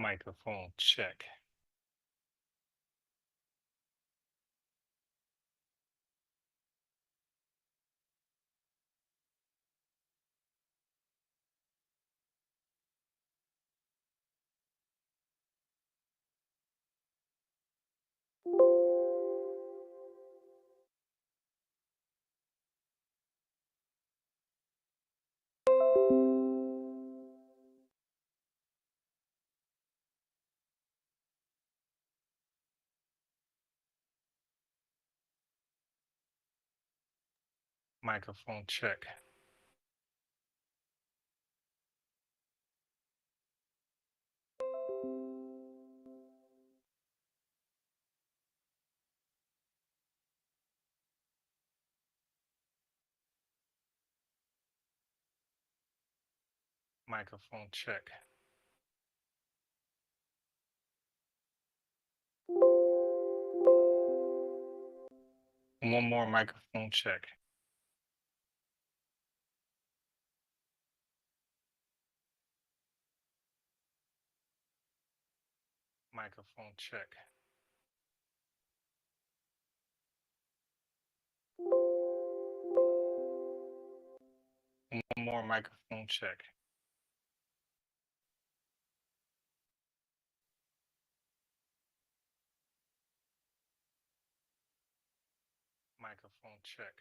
Microphone check. Microphone check. Microphone check. One more microphone check. Microphone check. One more microphone check. Microphone check.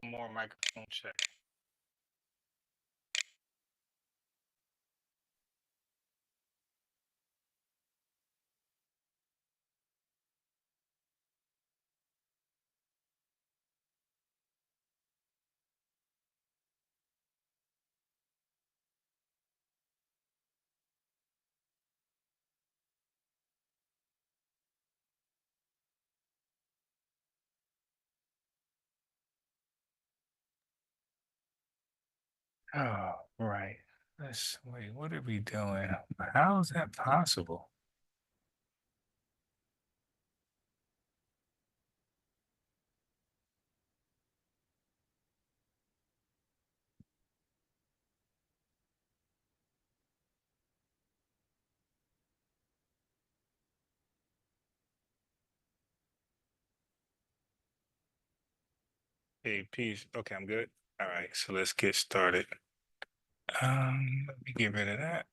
One more microphone check. Oh, right. Let's wait. What are we doing? How is that possible? Hey, peace. Okay, I'm good. All right, so let's get started. Let me get rid of that.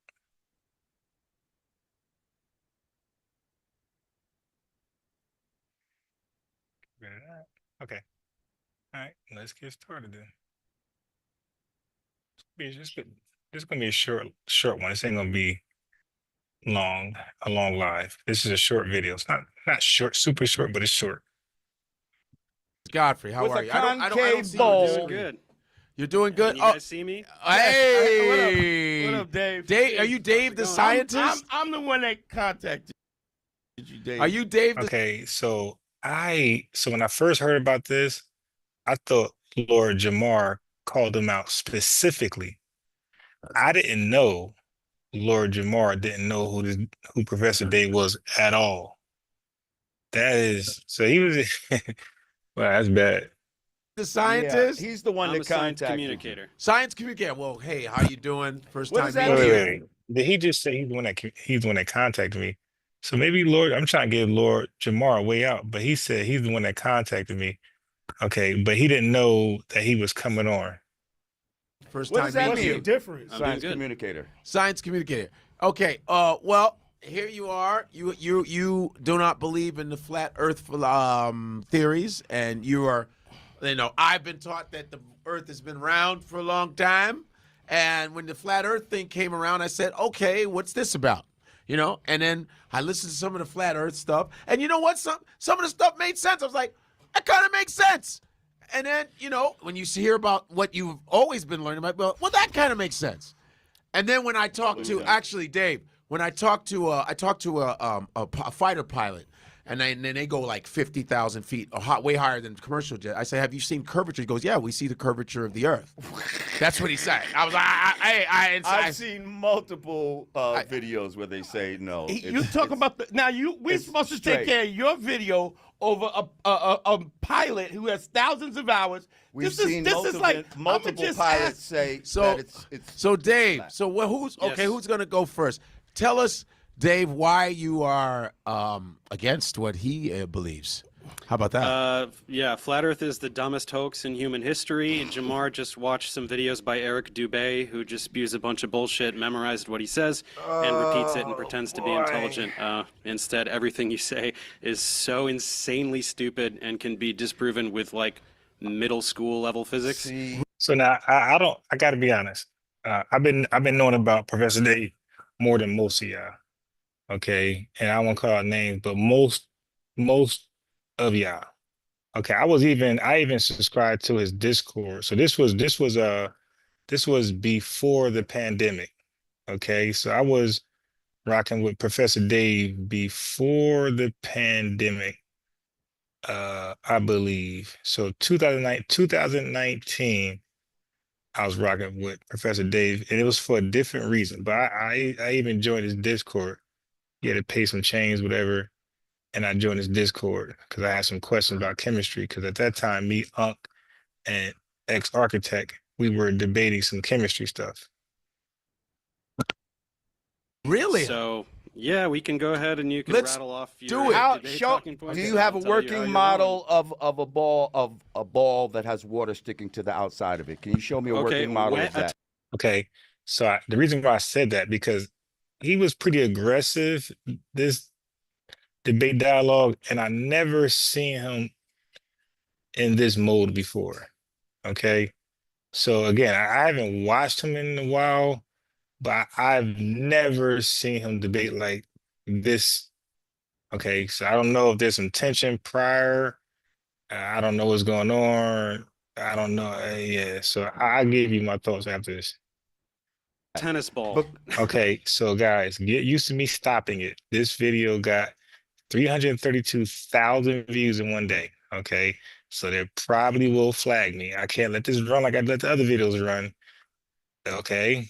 Get rid of that. Okay. All right, let's get started then. It's just gonna be a short one. This ain't gonna be a long live. This is a short video. It's not short, super short, but it's short. Godfrey, how With are a you? I don't concave see bowl. you. Doing Doing good. You're doing good. Can you guys see me? Hey, What up, Dave? Dave, are you Dave the scientist? I'm the one that contacted you, Dave. Are you Dave the Okay, so when I first heard about this, I thought Lord Jamar called him out specifically. I didn't know Lord Jamar didn't know who Professor Dave was at all. That is so he was well, that's bad. scientist? Yeah, he's the one I'm a that science contacted communicator. Science communicator. Well, hey, how you doing? First What time does that meeting Wait, you. mean? Did he just say he's the one that contacted me? So maybe Lord, I'm trying to give Lord Jamar a way out, but he said he's the one that contacted me. Okay, but he didn't know that he was coming on. First What time does that meeting mean? you. Different. Science communicator. Science communicator. Okay. Well, here you are. You do not believe in the flat Earth theories, and you are. I've been taught that the Earth has been round for a long time, and when the flat Earth thing came around, I said, okay, what's this about? And then I listened to some of the flat Earth stuff, and you know what? Some of the stuff made sense. I was like, that kind of makes sense. And then, when you hear about what you've always been learning about, well, that kind of makes sense. And then when I talked to, actually, Dave, when I talked to a fighter pilot, and then they go like 50,000 feet, way higher than commercial jet. I say, have you seen curvature? He goes, yeah, we see the curvature of the Earth. That's what he said. I was like, I've seen multiple videos where they say no. You talk about we're supposed to take straight. care of your video over a pilot who has thousands of hours. We've This is seen like multiple pilots say So, that it's so Dave, so who's okay? Yes. Who's gonna go first? Tell us, Dave, why you are against what he believes. How about that? Yeah, Flat Earth is the dumbest hoax in human history. Jamar just watched some videos by Eric Dubé, who just spews a bunch of bullshit, memorized what he says, and repeats it and pretends to be intelligent. Instead, everything you say is so insanely stupid and can be disproven with, like, middle school level physics. So now I gotta be honest. I've been knowing about Professor Dave more than most of y'all. Okay. And I won't call out names, but most of y'all. Okay. I even subscribed to his Discord. So this was before the pandemic. Okay. So I was rocking with Professor Dave before the pandemic. I believe. So 2019, I was rocking with Professor Dave, and it was for a different reason. But I even joined his Discord. He had to pay some change, whatever, and I joined his Discord because I had some questions about chemistry. Because at that time, me, Unc, and ex-architect, we were debating some chemistry stuff. Really? So, yeah, we can go ahead and you can Let's rattle off do your it. debate talking points. Do you have a I'll tell you how working you're model wrong. of a ball that has water sticking to the outside of it? Can you show me a working model of that? Okay, so the reason why I said that because he was pretty aggressive this debate dialogue, and I never seen him in this mode before. Okay, so again, I haven't watched him in a while, but I've never seen him debate like this. Okay, so I don't know if there's some tension prior. I don't know what's going on. I don't know. Yeah, so I'll give you my thoughts after this. Tennis ball. Okay, so guys, get used to me stopping it. This video got 332,000 views in one day. Okay, so they probably will flag me. I can't let this run like I let the other videos run. Okay,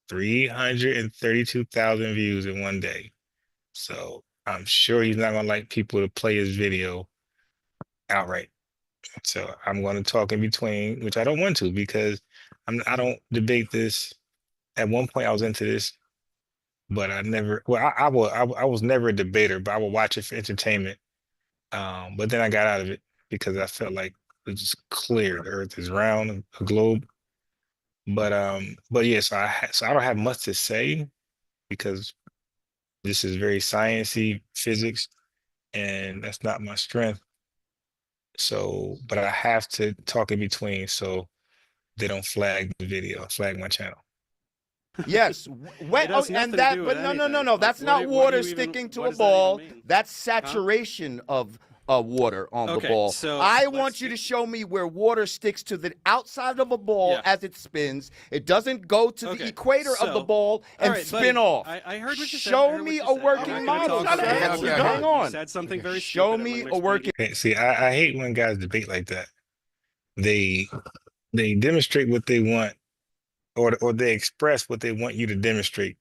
332,000 views in one day. So I'm sure he's not gonna like people to play his video outright. So I'm going to talk in between, which I don't want to because I don't debate this. At one point, I was into this, but I never. Well, I was never a debater, but I would watch it for entertainment. But then I got out of it because I felt like it was just clear. The Earth is round, a globe. But yeah, so I don't have much to say because this is very sciencey physics, and that's not my strength. So, but I have to talk in between so they don't flag the video, flag my channel. Yes, It has nothing to do with but no, anything. that's Like, not what water do you even- sticking to what a does that even ball. mean? That's saturation of water on the Okay, ball. so I let's want you do- to show me where water sticks to the outside of a ball Yeah. as it spins. It doesn't go to the Okay, equator of the so- ball and All right, spin buddy, off. I heard what you said. I Show heard what me you a said. I'm working not model, gonna talk sir. about it. Okay, Hang on. You said something very Show stupid. me I'm a gonna explain working. Okay, see, I hate when guys debate like that. They demonstrate what they want, or they express what they want you to demonstrate,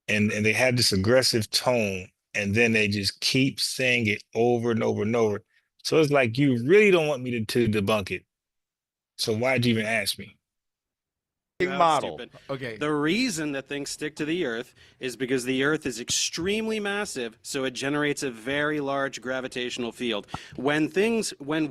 and they have this aggressive tone, and then they just keep saying it over and over and over. So it's like you really don't want me to debunk it. So why'd you even ask me? you how model. stupid. Okay. The reason that things stick to the Earth is because the Earth is extremely massive, so it generates a very large gravitational field. When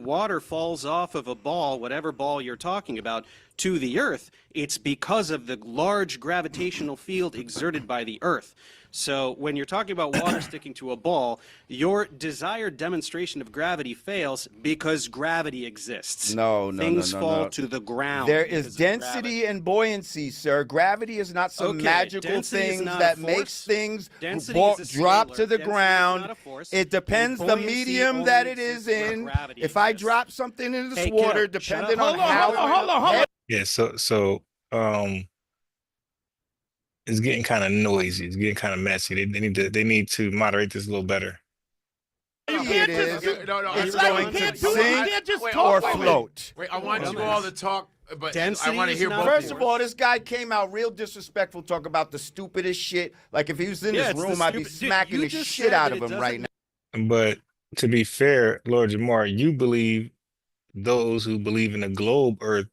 water falls off of a ball, whatever ball you're talking about, to the Earth, it's because of the large gravitational field exerted by the Earth. So when you're talking about water sticking to a ball, your desired demonstration of gravity fails because gravity exists. No, Things fall to the ground. There is because of gravity. density and buoyancy, sir. Gravity is not some Okay, magical density is thing not a that force. makes things Density is a drop scalar. to the Density is ground. not a force, It depends and the buoyancy medium only that it is exists where in. gravity If I exists. drop something in this Hey, water, kiddo, shut depending up. on Hold on, how hold on, hold on. Yeah, so it's getting kind of noisy. It's getting kind of messy. They need to moderate this a little better. it is, it's going to sink or float. Wait, I want you all to talk, but Density I want to is hear not both. First of all, this guy came out real disrespectful, talking about the stupidest shit. Like if he was in Yeah, this it's the room, I'd be stupid- dude, smacking you the just shit said out that of it him right doesn't- now. But to be fair, Lord Jamar, you believe those who believe in a globe Earth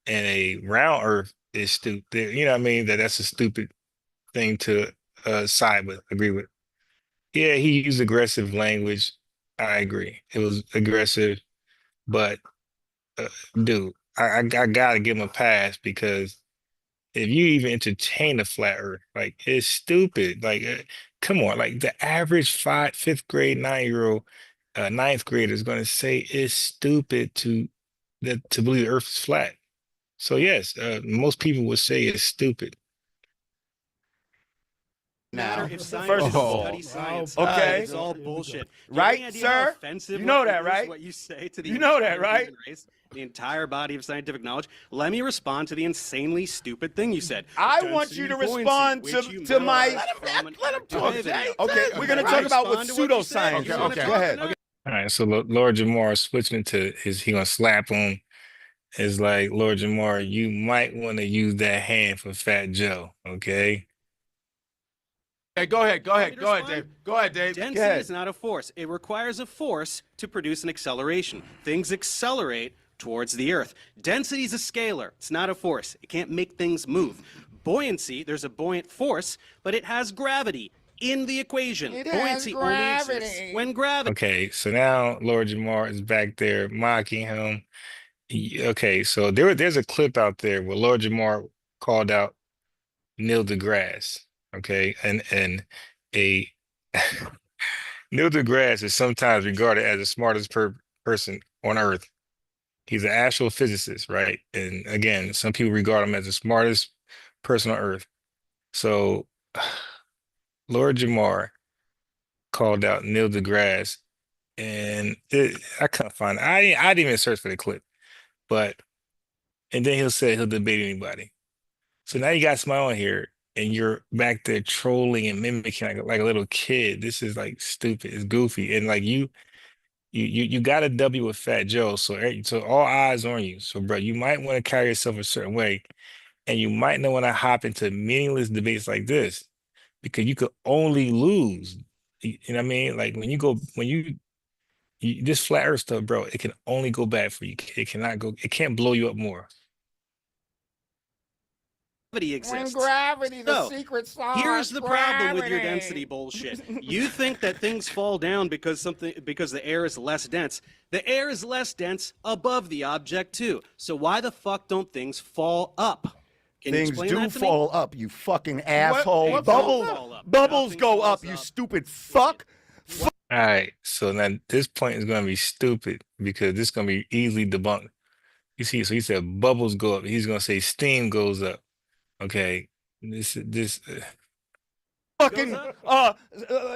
and a round Earth is stupid. You know what I mean? That's a stupid thing to side with, agree with. Yeah, he used aggressive language. I agree. It was aggressive, but uh, dude, I gotta give him a pass because if you even entertain a flat Earth, like it's stupid. Like, come on, like the average fifth grade, 9-year old, ninth grader is going to say it's stupid to believe the Earth is flat. So yes, most people would say it's stupid. Now, Matter if first scientists of all, study science. okay. It's all bullshit. Do you have Right, any idea how sir? offensive You know what that, is, right? What you say to the You know that, entire right? human race, the entire body of scientific knowledge. Let me respond to the insanely stupid thing you said. I want Density you to and buoyancy, respond which you to my. memorize from an let him talk, activity. Jay. Okay, we're gonna talk about what Respond to what you said. pseudoscience You is. wanna okay. Go talk ahead. now? All right, so Lord Jamar switching to he gonna slap him. Is like Lord Jamar, you might want to use that hand for Fat Joe, okay? Hey, go ahead, Want me to Dave. respond? Go ahead, Dave. Density ahead. is not a force. It requires a force to produce an acceleration. Things accelerate towards the Earth. Density is a scalar. It's not a force. It can't make things move. Buoyancy, there's a buoyant force, but it has gravity in the equation. Buoyancy only exists when gravity. Okay, so now Lord Jamar is back there mocking him. Okay, so there's a clip out there where Lord Jamar called out Neil deGrasse. Okay, and a Neil deGrasse is sometimes regarded as the smartest person on Earth. He's an astrophysicist, right? And again, some people regard him as the smartest person on Earth. So Lord Jamar called out Neil deGrasse, and I couldn't find it. I didn't even search for the clip, but and then he'll say he'll debate anybody. So now you got Smile on here, and you're back there trolling and mimicking like a little kid. This is like stupid. It's goofy, and like you got a W with Fat Joe, so all eyes on you. So bro, you might want to carry yourself a certain way, and you might not want to hop into meaningless debates like this because you could only lose. You know what I mean? Like when you this flat Earth stuff, bro, it can only go bad for you. It cannot go. It can't blow you up more. Exists. Gravity, So, secret sauce. Here's the problem with your density bullshit. You think that things fall down because the air is less dense. The air is less dense above the object too. So why the fuck don't things fall up? Can you Things explain do that to me? fall up, you fucking asshole. What Bubbles, fall up? bubbles Nothing go up, falls you up. stupid fuck. All right, so now this point is going to be stupid because this is going to be easily debunked. You see, so he said bubbles go up. He's going to say steam goes up. Okay, this. Fucking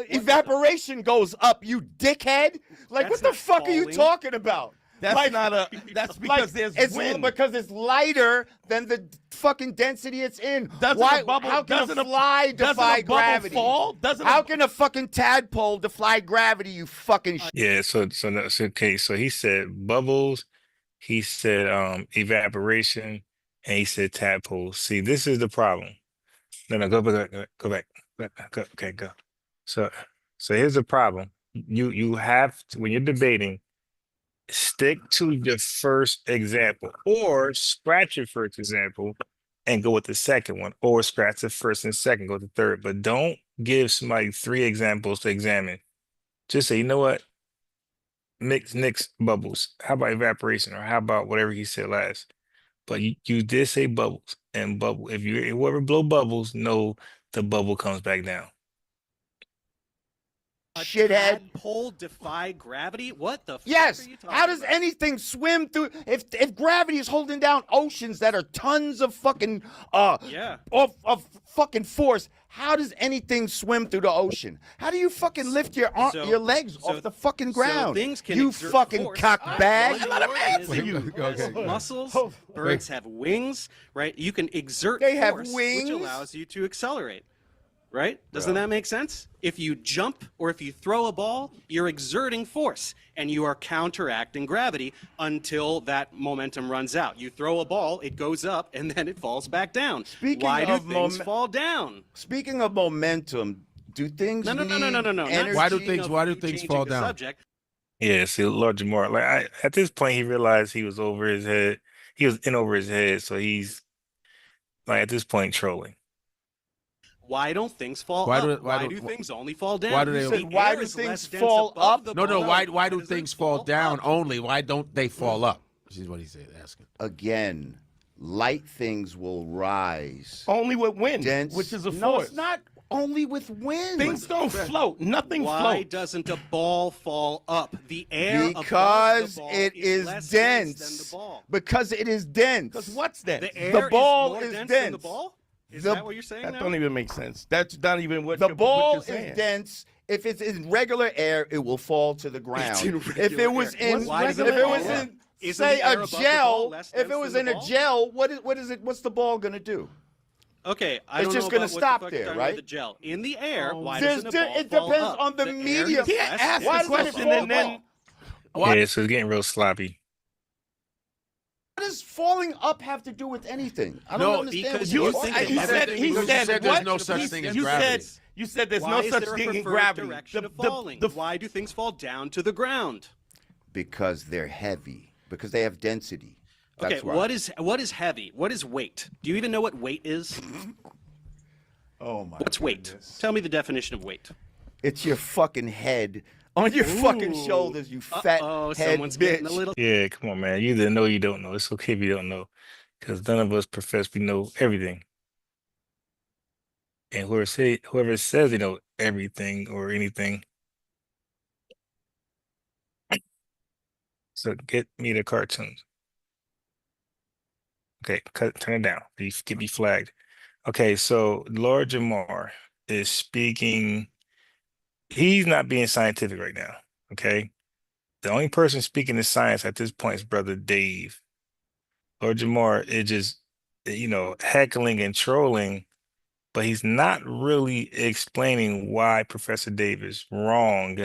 evaporation goes up, you dickhead. Like, That's what the not fuck are you falling. talking about? That's Like- not a. That's Like, because there's it's wind. because it's lighter than the fucking density it's in. Doesn't Why? a bubble? How can doesn't a fly doesn't defy a bubble gravity? fall? Doesn't How a, can a fucking tadpole defy gravity? You fucking. Yeah, so okay, so he said bubbles, he said evaporation, and he said tadpoles. See, this is the problem. No, go back, go back, go, okay, go. So here's the problem. You have to, when you're debating, stick to your first example, or scratch your first example and go with the second one, or scratch the first and second, go with the third. But don't give somebody 3 examples to examine. Just say, you know what? Mix bubbles. How about evaporation? Or how about whatever he said last? But you did say bubbles. And bubble, if you whoever blow bubbles, know the bubble comes back down. Shithead. Tadpole defy gravity? What the fuck Yes. are you talking How does about? anything swim through? If gravity is holding down oceans that are tons of fucking Yeah. of fucking force, how does anything swim through the ocean? How do you fucking lift your So- your legs so- off the fucking so ground? things can You exert fucking force. cockbag. One organism Okay. has muscles. Birds have wings, right? You can exert They have force, wings? which allows you to accelerate. right? Doesn't that make sense? If you jump or if you throw a ball, you're exerting force and you are counteracting gravity until that momentum runs out. You throw a ball, it goes up, and then it falls back down. Why do things fall down? Speaking of momentum, do things No. energy? Why do things fall down? Subject. Yeah, see, Lord Jamar, at this point he realized he was over his head. He was in over his head, so he's at this point trolling. Why don't things fall up? Why do things only fall down? Why do they? Why do things fall up? No. Why do things fall down only? Why don't they fall up? This is what he's asking. Again, light things will rise. Only with wind, Dense. which is a No, force. it's not only with wind. Things don't float. Nothing Why floats. doesn't a ball fall up? The air Because above the ball it is less dense. than the ball. Because it is dense. Because what's that? The air ball is more is dense dense. than the ball? Is The- that what you're saying That now? don't even make sense. That's not even what The what ball you're saying. is dense. If it's in regular air, it will fall to the ground. in If regular it was air. in, Why does if it it fall was up? in, Isn't say the air a above the ball gel, less if it dense was than in the a ball? gel, what is it? What's the ball gonna do? Okay, I It's don't just know gonna about stop what the fuck there, you're talking right? about the gel. In the air, why There's doesn't a ball it fall depends up? on the air medium. is You can't less ask Why dense the does than it the question fall and then up? Yeah, so it's getting real sloppy. What does falling up have to do with anything? I don't No, understand. because what you you're think talking that about. he You said said what? there's no such thing as gravity. You said there's Why no is such there a thing in preferred gravity. direction of falling? Why do things fall down to the ground? Because they're heavy. Because they have density. That's Okay, why. what is heavy? What is weight? Do you even know what weight is? Oh my. What's weight? Tell me the definition of weight. It's your fucking head on your fucking shoulders, you fat Oh, head someone's getting a bitch. little. Yeah, come on, man. You either know or you don't know. It's okay if you don't know, because none of us profess we know everything. And whoever says they know everything or anything, so get me the cartoons. Okay, turn it down. You get me flagged. Okay, so Lord Jamar is speaking. He's not being scientific right now. Okay, the only person speaking in science at this point is Brother Dave. Lord Jamar is just, heckling and trolling, but he's not really explaining why Professor Dave is wrong.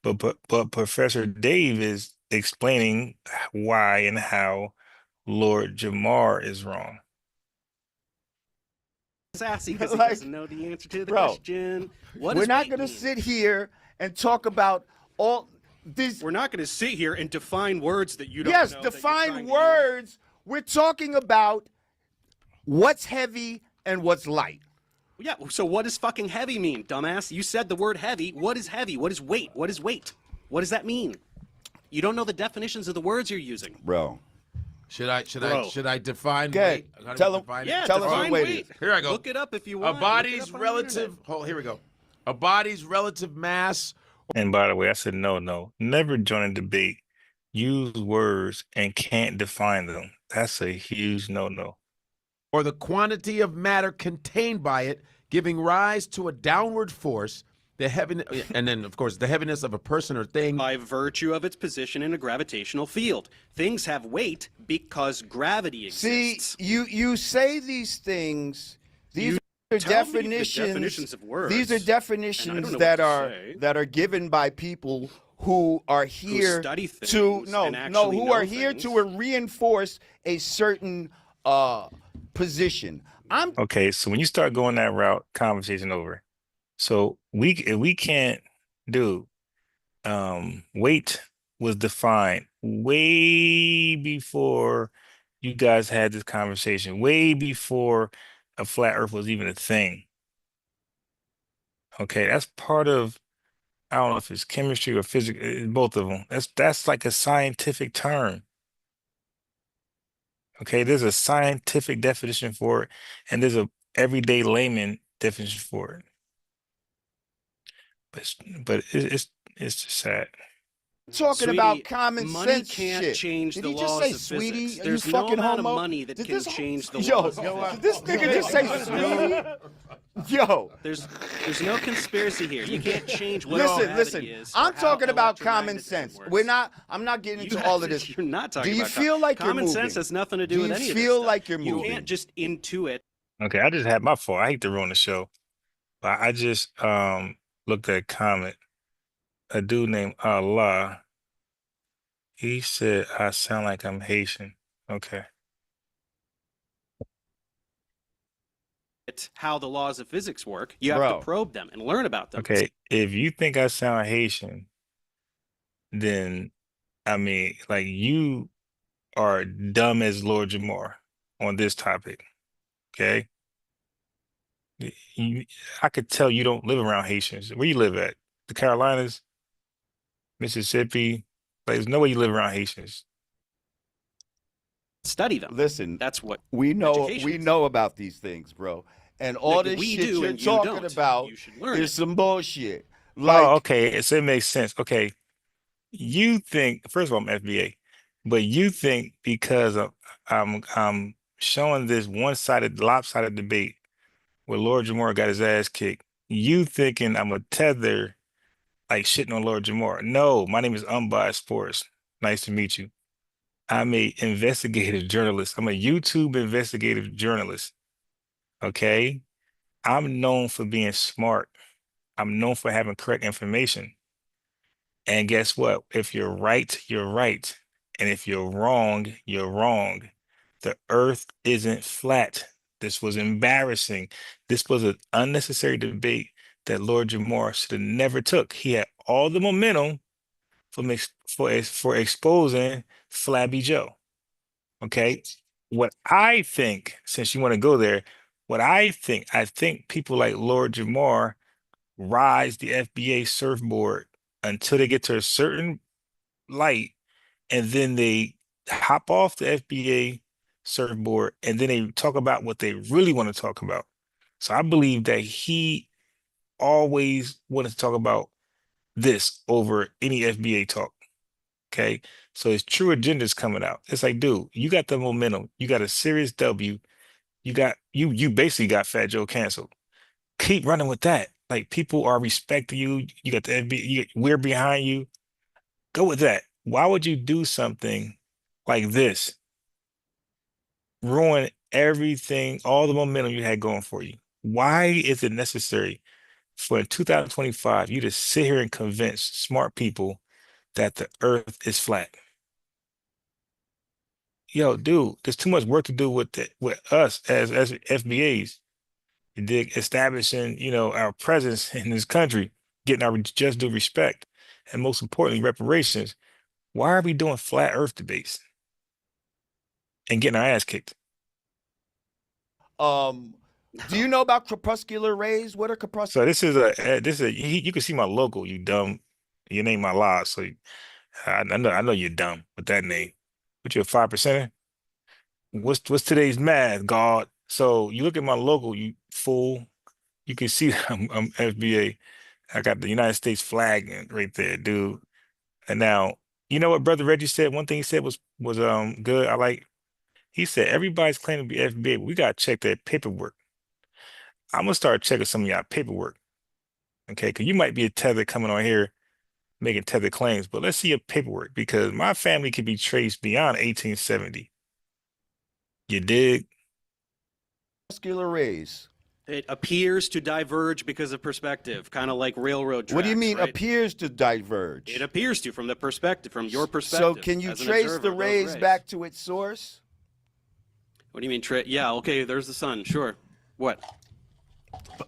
But Professor Dave is explaining why and how Lord Jamar is wrong. Sassy because he Like, doesn't know the answer to the bro, question. What We're does not weight going to mean? sit here and talk about all these. We're not going to sit here and define words that you don't Yes, know. that you're define trying to words. We're talking about what's heavy and what's light. use. Yeah. So what does fucking heavy mean, dumbass? You said the word heavy. What is heavy? What is weight? What is weight? What does that mean? You don't know the definitions of the words you're using. Bro. Should I define Go ahead. weight? How do we Tell 'em. define it? Yeah, Tell us define what weight weight. is. Here I go. Look it up if you A want. body's Look it up on the relative. internet. Oh, here we go. A body's relative mass. And by the way, I said no. Never join a debate. Use words and can't define them. That's a huge no. Or the quantity of matter contained by it, giving rise to a downward force, the heaviness, and then of course the heaviness of a person or thing. By virtue of its position in a gravitational field. Things have weight because gravity See, exists. you say these things. These are tell me the definitions. definitions of words, These are and I don't definitions know that what to are say. that are given by people who are here study to things no and no actually who know are here things. to reinforce a certain position. Okay, so when you start going that route, conversation over. So if we can't do weight was defined way before you guys had this conversation, way before a flat earth was even a thing. Okay, that's part of, I don't know if it's chemistry or physics, both of them. That's like a scientific term. Okay, there's a scientific definition for it, and there's a everyday layman definition for it. But it's just sad. Talking Sweetie, about common money sense can't shit. change Did the he just laws say of sweetie? physics. Are There's you no fucking amount of homo? money that Did can this- change the Yo, laws of physics. did this nigga just say sweetie? Yo. There's no conspiracy here. You can't change what gravity Listen. is. or I'm how talking about common electromagnetism sense. works. I'm not getting You into all of haven't- this. You're not talking Do you about feel like you're common moving? sense has nothing to do Do with you any of feel this stuff. like you're You moving? can't just intuit. Okay, I just had my fault. I hate to ruin the show, I just looked at a comment. A dude named Allah. He said I sound like I'm Haitian. Okay. It's how the laws of physics work. You have to Bro. probe them and learn about them. Okay. If you think I sound Haitian, then I mean, like you are dumb as Lord Jamar on this topic. Okay. You, I could tell you don't live around Haitians. Where you live at? The Carolinas, Mississippi. Like, there's no way you live around Haitians. Study them. Listen, That's what we education is. know about these things, bro. And all Like, this we shit do you're and you talking don't. about You should learn is it. some bullshit. Oh, Like, okay. So it makes sense. Okay. You think, first of all, I'm FBA, but you think because I'm showing this one-sided, lopsided debate where Lord Jamar got his ass kicked, you thinking I'm a tether like shitting on Lord Jamar. No, my name is Unbiased Sports. Nice to meet you. I'm a investigative journalist. I'm a YouTube investigative journalist. Okay. I'm known for being smart. I'm known for having correct information. And guess what? If you're right, you're right. And if you're wrong, you're wrong. The earth isn't flat. This was embarrassing. This was an unnecessary debate that Lord Jamar should have never took. He had all the momentum for exposing Flabby Joe. Okay. What I think, since you want to go there, I think people like Lord Jamar rise the FBA surfboard until they get to a certain light, and then they hop off the FBA surfboard, and then they talk about what they really want to talk about. So I believe that he always wanted to talk about this over any FBA talk. Okay. So his true agenda is coming out. It's like, dude, you got the momentum. You got a serious W. You basically got Fat Joe canceled. Keep running with that. Like people are respecting you. You got the FBA, we're behind you. Go with that. Why would you do something like this? Ruin everything, all the momentum you had going for you. Why is it necessary for in 2025 you to sit here and convince smart people that the earth is flat? Yo, dude, there's too much work to do with us as FBAs. You dig? Establishing, our presence in this country, getting our just due respect, and most importantly, reparations. Why are we doing flat earth debates and getting our ass kicked? do you know about crepuscular rays? What are crepuscular? So you can see my logo, you dumb. Your name my lies, so I know you're dumb with that name. But you're a 5%er. What's today's math, God? So you look at my logo, you fool. You can see I'm FBA. I got the United States flag right there, dude. And now, you know what Brother Reggie said? One thing he said was good. I like. He said everybody's claiming to be FBA, but we gotta check their paperwork. I'm gonna start checking some of y'all paperwork, okay? Because you might be a tether coming on here making tether claims, but let's see your paperwork because my family can be traced beyond 1870. You dig? Crepuscular rays. It appears to diverge because of perspective, kind of like railroad tracks. What do you mean right? appears to diverge? It appears to from your perspective. So can you as an trace observer the of those rays back to its source? What do you mean? Yeah, okay. There's the sun. Sure. What?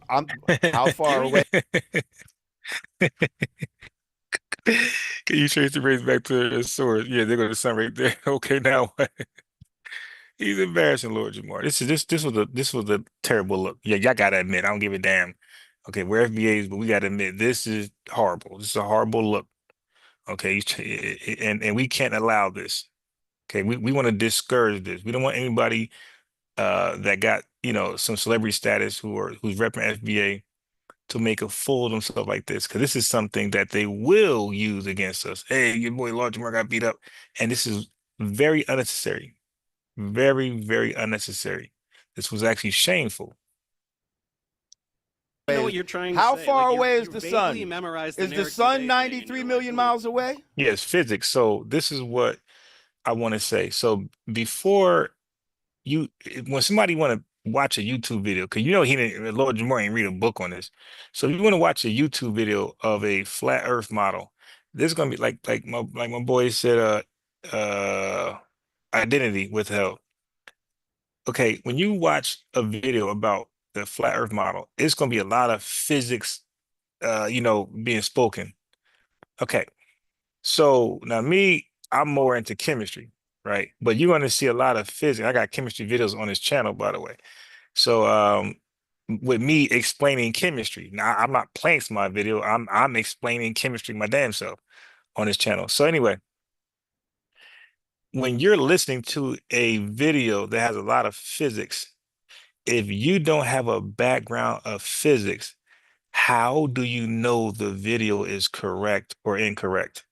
How far away? Can you trace the race back to the source? Yeah, they're going to sun right there. Okay, now what? He's embarrassing Lord Jamar. This was a terrible look. Yeah, y'all gotta admit, I don't give a damn. Okay, we're FBAs, but we gotta admit this is horrible. This is a horrible look. Okay, and we can't allow this. Okay, we want to discourage this. We don't want anybody that got some celebrity status who's repping FBA to make a fool of themselves like this, because this is something that they will use against us. Hey, your boy Lord Jamar got beat up, and this is very unnecessary. Very, very unnecessary. This was actually shameful. I know what you're trying to How say. far Like, away is you the vaguely sun? memorized Is the Eric sun Dubay thing, and 93 you're million like, miles away? Yes, physics. So this is what I want to say. So before you, when somebody want to watch a YouTube video, because you know he didn't, Lord Jamar ain't read a book on this. So if you want to watch a YouTube video of a flat Earth model, this is gonna be like my boy said, identity withheld. Okay, when you watch a video about the flat Earth model, it's gonna be a lot of physics, being spoken. Okay, so now me, I'm more into chemistry, right? But you're gonna see a lot of physics. I got chemistry videos on this channel, by the way. So with me explaining chemistry. Now I'm not playing my video. I'm explaining chemistry my damn self on this channel. So anyway, when you're listening to a video that has a lot of physics, if you don't have a background of physics, how do you know the video is correct or incorrect?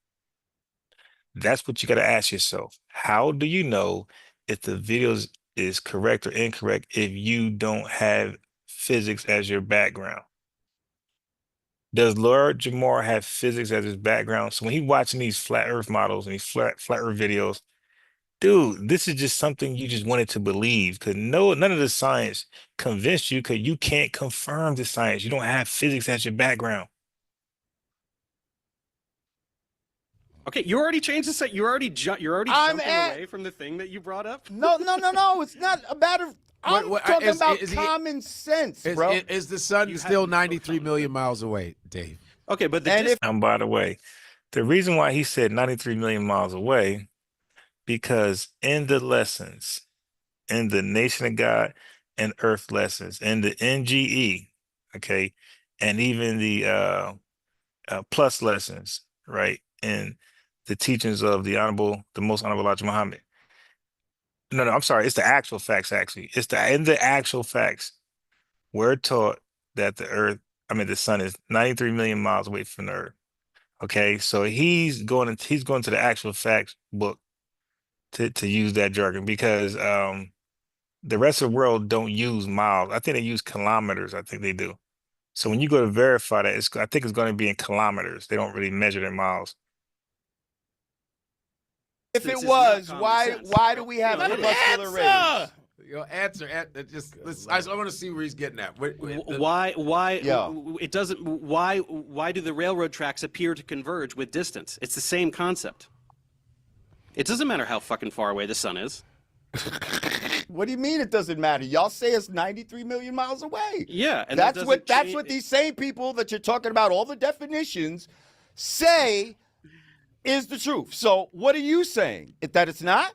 That's what you got to ask yourself. How do you know if the video is correct or incorrect if you don't have physics as your background? Does Lord Jamar have physics as his background? So when he's watching these flat Earth models and these flat Earth videos, dude, this is just something you just wanted to believe because none of the science convinced you because you can't confirm the science. You don't have physics as your background. Okay, you already changed the set. You're already jumping away from the thing that you brought up. No. It's not a matter of. I'm talking about common sense, bro. Is the sun still 93 million miles away, Dave? Okay, but By the way, the reason why he said 93 million miles away, because in the lessons, in the Nation of God and Earth lessons, in the NGE, okay, and even the plus lessons, right, and the teachings of the most honorable Elijah Muhammad. No, I'm sorry. It's the actual facts, actually. In the actual facts. We're taught that the sun is 93 million miles away from the earth. Okay. So he's going to the actual facts book to use that jargon because the rest of the world don't use miles. I think they use kilometers. I think they do. So when you go to verify that, I think it's going to be in kilometers. They don't really measure it in miles. If it was, why do we have corpuscular rays? Your answer. I want to see where he's getting at. Why it doesn't? Why do the railroad tracks appear to converge with distance? It's the same concept. It doesn't matter how fucking far away the sun is. What do you mean it doesn't matter? Y'all say it's 93 million miles away. Yeah, and that's what these same people that you're talking about, all the definitions, say is the truth. So what are you saying? That it's not?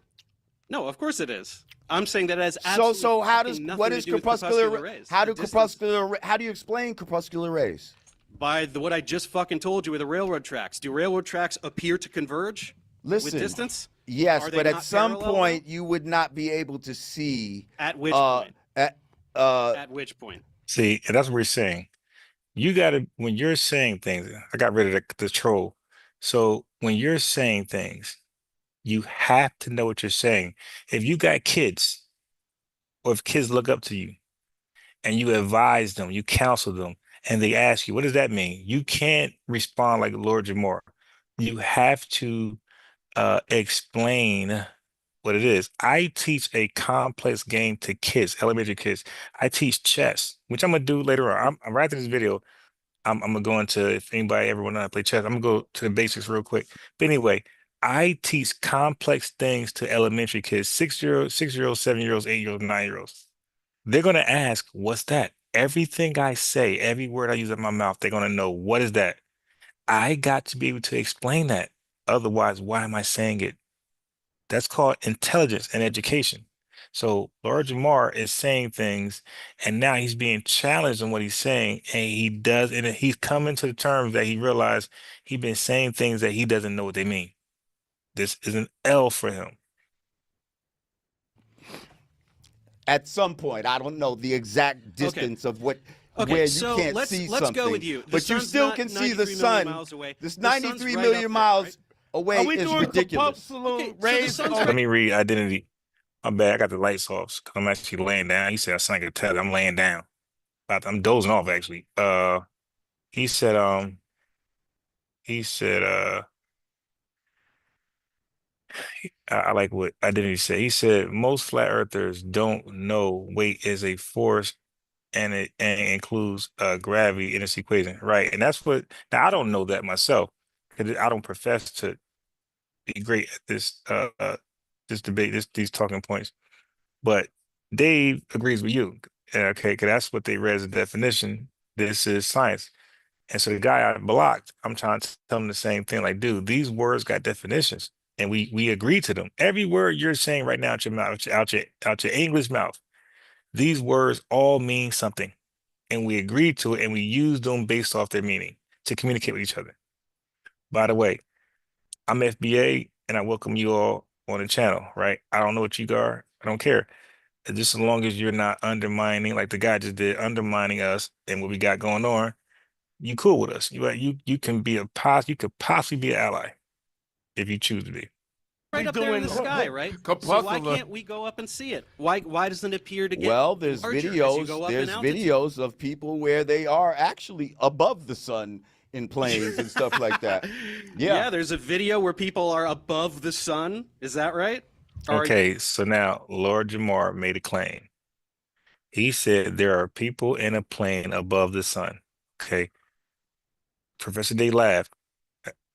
No, of course it is. I'm saying that it has absolutely so how nothing what to is do with corpuscular rays. how do you explain corpuscular rays? By what I just fucking told you with the railroad tracks. Do railroad tracks appear to converge with distance? Yes, but at some point you would not be able to see. At which point? At which point? See, and that's what we're saying. You got to, when you're saying things, I got rid of the troll. So when you're saying things, you have to know what you're saying. If you got kids, or if kids look up to you and you advise them, you counsel them, and they ask you, what does that mean? You can't respond like Lord Jamar. You have to explain what it is. I teach a complex game to kids, elementary kids. I teach chess, which I'm gonna do later on. I'm right after this video. I'm gonna go into, if anybody ever want to play chess, I'm gonna go to the basics real quick. But anyway, I teach complex things to elementary kids, 6-year-olds, 6-year-olds, 7-year-olds, 8-year-olds, 9-year-olds. They're gonna ask, what's that? Everything I say, every word I use in my mouth, they're gonna know, what is that? I got to be able to explain that. Otherwise, why am I saying it? That's called intelligence and education. So Lord Jamar is saying things, and now he's being challenged on what he's saying, and he's coming to the terms that he realized he's been saying things that he doesn't know what they mean. This is an L for him. At some point, I don't know the exact distance of where you can't see something. Let's go with you. But you still can see the sun. This 93 million miles away is ridiculous. Let me read identity. I'm bad. I got the lights off. I'm actually laying down. He said, I sound like a tell. I'm laying down. I'm dozing off actually. He said, I like what Identity said. He said most flat earthers don't know weight is a force and it includes gravity in its equation, right? And that's what now I don't know that myself because I don't profess to be great at this debate, these talking points. But Dave agrees with you, okay? Because that's what they read as a definition. This is science. And so the guy I blocked, I'm trying to tell him the same thing. Like, dude, these words got definitions, and we agree to them. Every word you're saying right now out your mouth, out your English mouth, these words all mean something, and we agreed to it, and we used them based off their meaning to communicate with each other. By the way, I'm FBA, and I welcome you all on the channel. Right? I don't know what you are. I don't care. Just as long as you're not undermining, like the guy just did, undermining us and what we got going on, you cool with us. You can be you could possibly be an ally if you choose to be. Right up there in the sky, right? So why can't we go up and see it? Why doesn't it appear to get Well, there's larger as you go up in altitude? videos of people where they are actually above the sun in planes and stuff like that. Yeah, there's a video where people are above the sun. Is that right? Okay, so now Lord Jamar made a claim. He said there are people in a plane above the sun. Okay. Professor Dave laughed.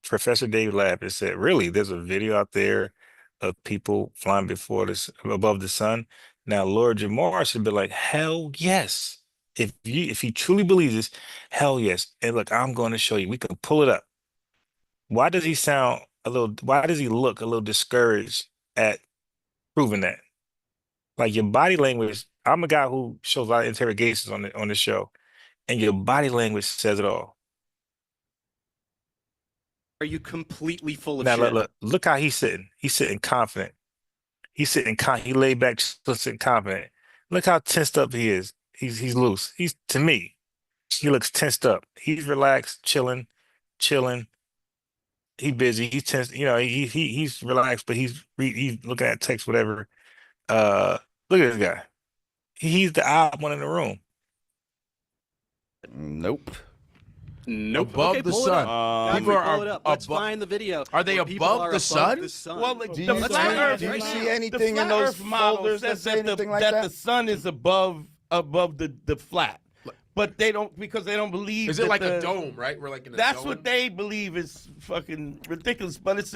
Professor Dave laughed and said, "Really? There's a video out there of people flying before this above the sun." Now, Lord Jamar should be like, "Hell yes! If he truly believes this, hell yes!" And look, I'm going to show you. We can pull it up. Why does he sound a little? Why does he look a little discouraged at proving that? Like your body language. I'm a guy who shows a lot of interrogations on the show, and your body language says it all. Are you completely full of Now shit? look how he's sitting. He's sitting confident. He laid back, sitting confident. Look how tensed up he is. He's loose. He's to me, he looks tensed up. He's relaxed, chilling. He busy. He's tense. You know, he's relaxed, but he's looking at text, whatever. Look at this guy. He's the odd one in the room. Nope. Nope. Above Okay, the pull sun. it up. Guys, People are pull it up. Let's above- find the video. Are they where people above are the sun? Well, Do the you flat see, Earth, do you right see now. anything the in flat those Earth model folders that says say anything like that that? the sun is above the flat, but they don't because they don't believe. Is it that like the, a dome, right? We're like in a That's dome. what they believe is fucking ridiculous. But it's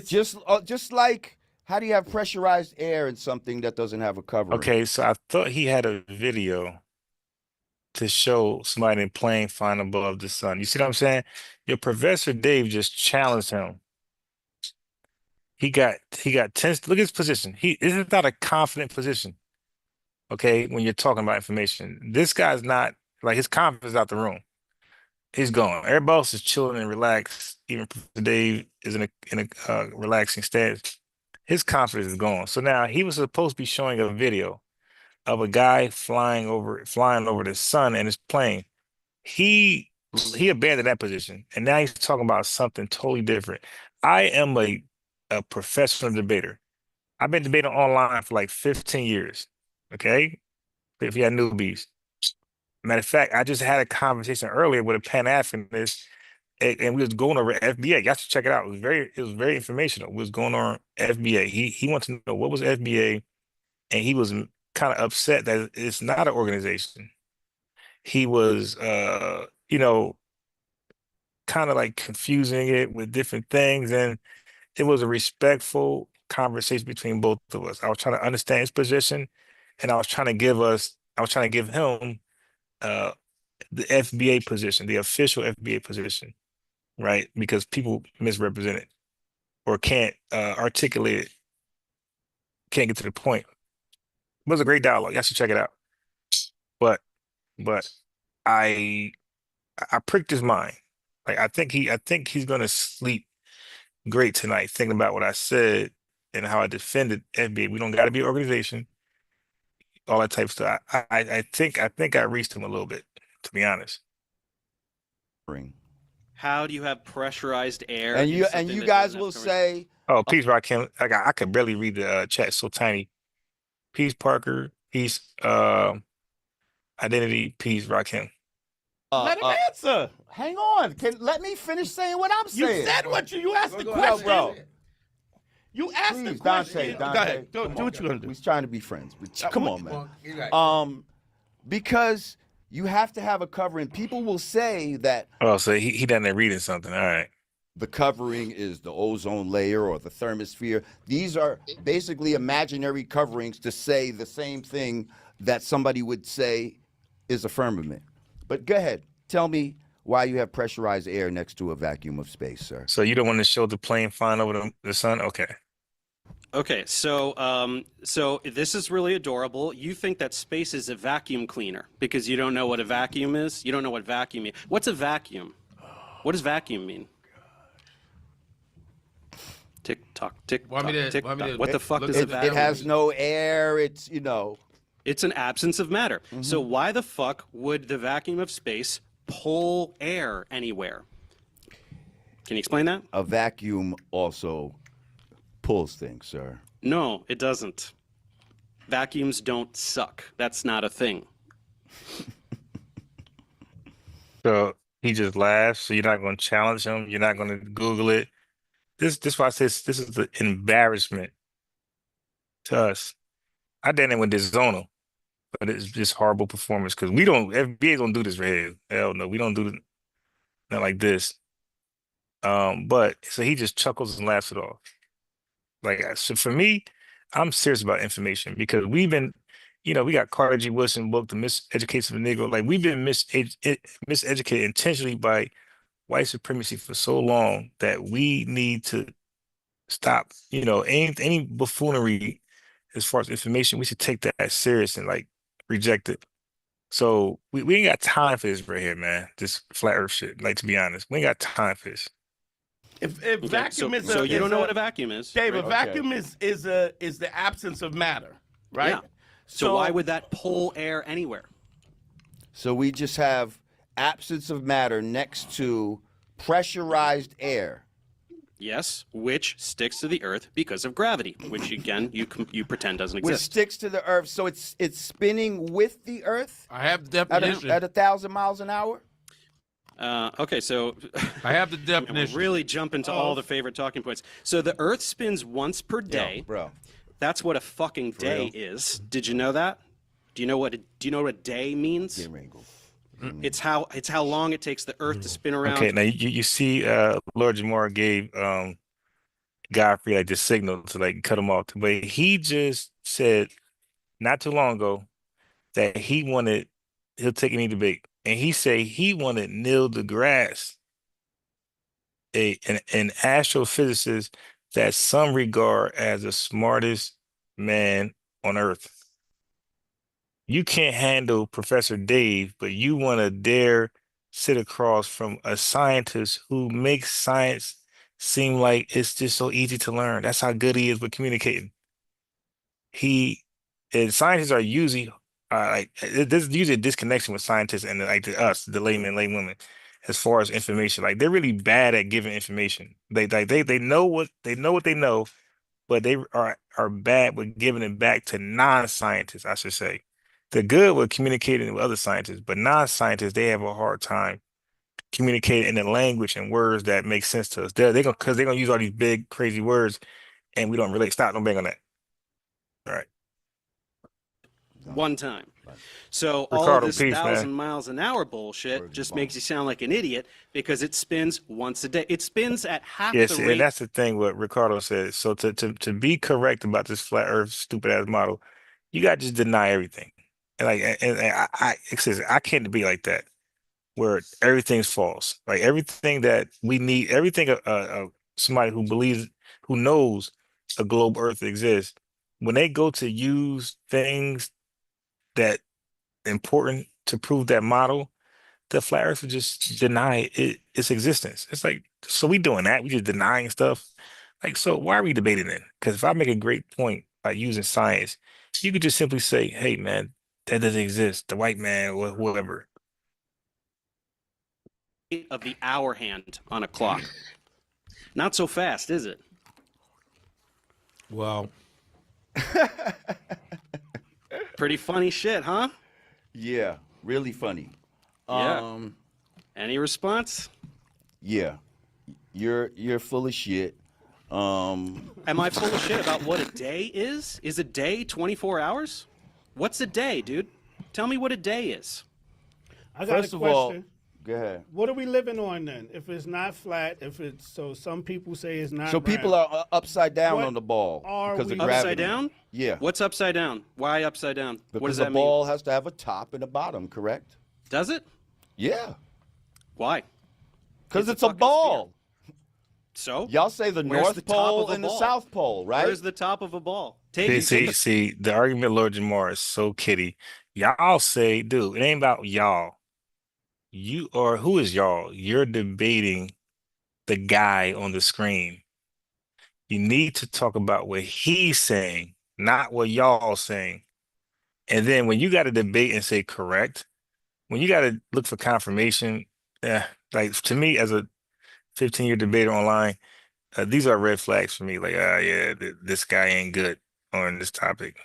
Just like how do you have pressurized air in something that doesn't have a covering? Okay, so I thought he had a video to show somebody in plane flying above the sun. You see what I'm saying? Your Professor Dave just challenged him. He got tense. Look at his position. He this is not a confident position. Okay, when you're talking about information, this guy's not like his confidence is out the room. He's gone. Everybody else is chilling and relaxed. Even Professor Dave is in a relaxing stance. His confidence is gone. So now he was supposed to be showing a video of a guy flying over the sun in his plane. He he abandoned that position, and now he's talking about something totally different. I am a professional debater. I've been debating online for like 15 years. Okay, if you had newbies. Matter of fact, I just had a conversation earlier with a Pan-Africanist, and we was going over FBA. You should check it out. It was very informational. We was going on FBA. He wants to know what was FBA, and he was kind of upset that it's not an organization. He was kind of like confusing it with different things, and it was a respectful conversation between both of us. I was trying to understand his position, and I was trying to give him uh the FBA position, the official FBA position, right? Because people misrepresent it or can't articulate it, can't get to the point. It was a great dialogue. You should check it out. But but I I pricked his mind. Like I think he's gonna sleep great tonight, thinking about what I said and how I defended FBA. We don't got to be an organization, all that type of stuff. I think I reached him a little bit, to be honest. How do you have pressurized air? And in you something that guys doesn't will have coverage? say, Oh, peace, Rakim. I could barely read the chat. It's so tiny. Peace, Parker. Peace, identity. Peace, Rakim. let him answer. hang on. Let me finish saying what I'm You saying. said what you asked the Go question. ahead. bro. You asked the Please, question. Dante. Go ahead. Do come what on. you're gonna do. We're trying to be friends. Come on, man. Well, you're right. Because you have to have a covering. People will say that Oh, so he done there reading something. All right. the covering is the ozone layer or the thermosphere. These are basically imaginary coverings to say the same thing that somebody would say is a firmament. But go ahead. Tell me why you have pressurized air next to a vacuum of space, sir. So you don't want to show the plane flying over the sun? Okay. Okay, so this is really adorable. You think that space is a vacuum cleaner because you don't know what a vacuum is? You don't know what vacuum means. What's a vacuum? What does vacuum mean? Tick tock, tick Want me tock, to- tick want me tock. to What the fuck look is at a It, the vacuum? it has no air. It's, It's an absence of matter. So why the fuck would the vacuum of space pull air anywhere? Can you explain that? a vacuum also pulls things, sir. No, it doesn't. Vacuums don't suck. That's not a thing. So he just laughs. So you're not going to challenge him. You're not going to Google it. This why I say this is the embarrassment to us. I didn't with this zona, but it's just horrible performance because we don't FBA don't do this right here. Hell no, we don't do not like this. But so he just chuckles and laughs it off. Like so for me, I'm serious about information because we've been, we got Carter G. Woodson book, The Miseducation of the Negro. Like we've been miseducated intentionally by white supremacy for so long that we need to stop, any buffoonery as far as information, we should take that serious and like reject it. So we ain't got time for this right here, man. This flat earth shit. Like to be honest, we ain't got time for this. If Okay, vacuum is so you don't know what a vacuum. vacuum is, Dave, right? a vacuum is the absence of matter, right? Yeah. So why would that pull air anywhere? So we just have absence of matter next to pressurized air. Yes, which sticks to the Earth because of gravity, which again you pretend doesn't Which exist. sticks to the earth, so it's spinning with the earth I have the at definition. at 1,000 miles an hour. Okay, so I have the we're definition. really jump into all the favorite talking points. So the Earth spins once per day. Yo, bro. That's what a fucking day is. Did you know that? Do you know what a day means? Get wrinkled. It's how long it takes the Earth to spin around. Okay, now you see, Lord Jamar gave Godfrey like this signal to like cut him off, but he just said not too long ago that he'll take any debate, and he said he wanted Neil deGrasse, an astrophysicist that some regard as the smartest man on Earth. You can't handle Professor Dave, but you want to dare sit across from a scientist who makes science seem like it's just so easy to learn. That's how good he is with communicating. He and scientists are usually there's usually a disconnection with scientists and like us, the laymen, laywomen, as far as information. Like they're really bad at giving information. They know what they know, but they are bad with giving it back to non-scientists, I should say. They're good with communicating with other scientists, but non-scientists, they have a hard time communicating in a language and words that make sense to us. They're gonna use all these big, crazy words, and we don't relate. Stop, don't bang on that. All right. One time. So all of Ricardo, this peace, 1,000 man. miles an hour bullshit just makes you sound like an idiot because it spins once a day. It spins at half Yes, the and rate. that's the thing what Ricardo said. So to be correct about this flat Earth stupid ass model, you got to just deny everything. And like and it says I can't be like that where everything's false. Like everything that we need, everything somebody who knows a globe Earth exists, when they go to use things that important to prove that model, the flat Earth would just deny its existence. It's like, so we doing that? We just denying stuff. Like, so why are we debating it? Because if I make a great point by using science, you could just simply say, "Hey, man, that doesn't exist." The white man or whoever. Of the hour hand on a clock. Not so fast, is it? Well, Pretty funny shit, huh? Yeah, really funny. Yeah. Any response? Yeah, you're full of shit. Am I full of shit about what a day is? Is a day 24 hours? What's a day, dude? Tell me what a day is. I got First a of all, question. go ahead. What are we living on then? If it's not flat, if it's so, some people say it's not. So people round. are upside down What on the ball are because we of gravity. Upside down? Yeah. What's upside down? Why upside down? What Because does the that mean? ball has to have a top and a bottom, correct? Does it? Yeah. Why? Because It's a it's a fucking ball. So? Y'all say the Where's North the top Pole of a and the ball? South Pole, right? Where's the top of a ball? See, the argument, Lord Jamar, is so kitty. Y'all say, dude, it ain't about y'all. You or who is y'all? You're debating the guy on the screen. You need to talk about what he's saying, not what y'all saying. And then when you got to debate and say correct, when you got to look for confirmation, like to me as a 15-year debater online, these are red flags for me. Like, yeah, this guy ain't good on this topic.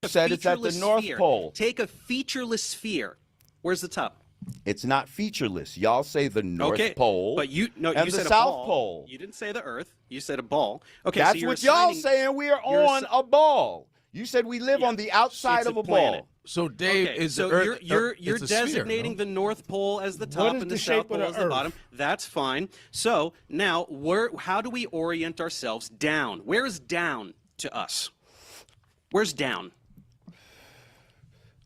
Said it's at the featureless North sphere. Pole. Take a featureless sphere. Where's the top? It's not featureless. Y'all say the North Okay, Pole but you and you the said South a ball. Pole. You didn't say the Earth. You said a ball. Okay, so That's you're what y'all assigning- saying. We are you're on a ball. You said we live Yeah, on the outside it's of a a planet. ball. So Dave, Okay, is so the Earth? you're it's a sphere, designating no? the North Pole as the What top is and the the shape South of Pole the as the Earth? bottom. That's fine. So now, how do we orient ourselves down? Where is down to us? Where's down?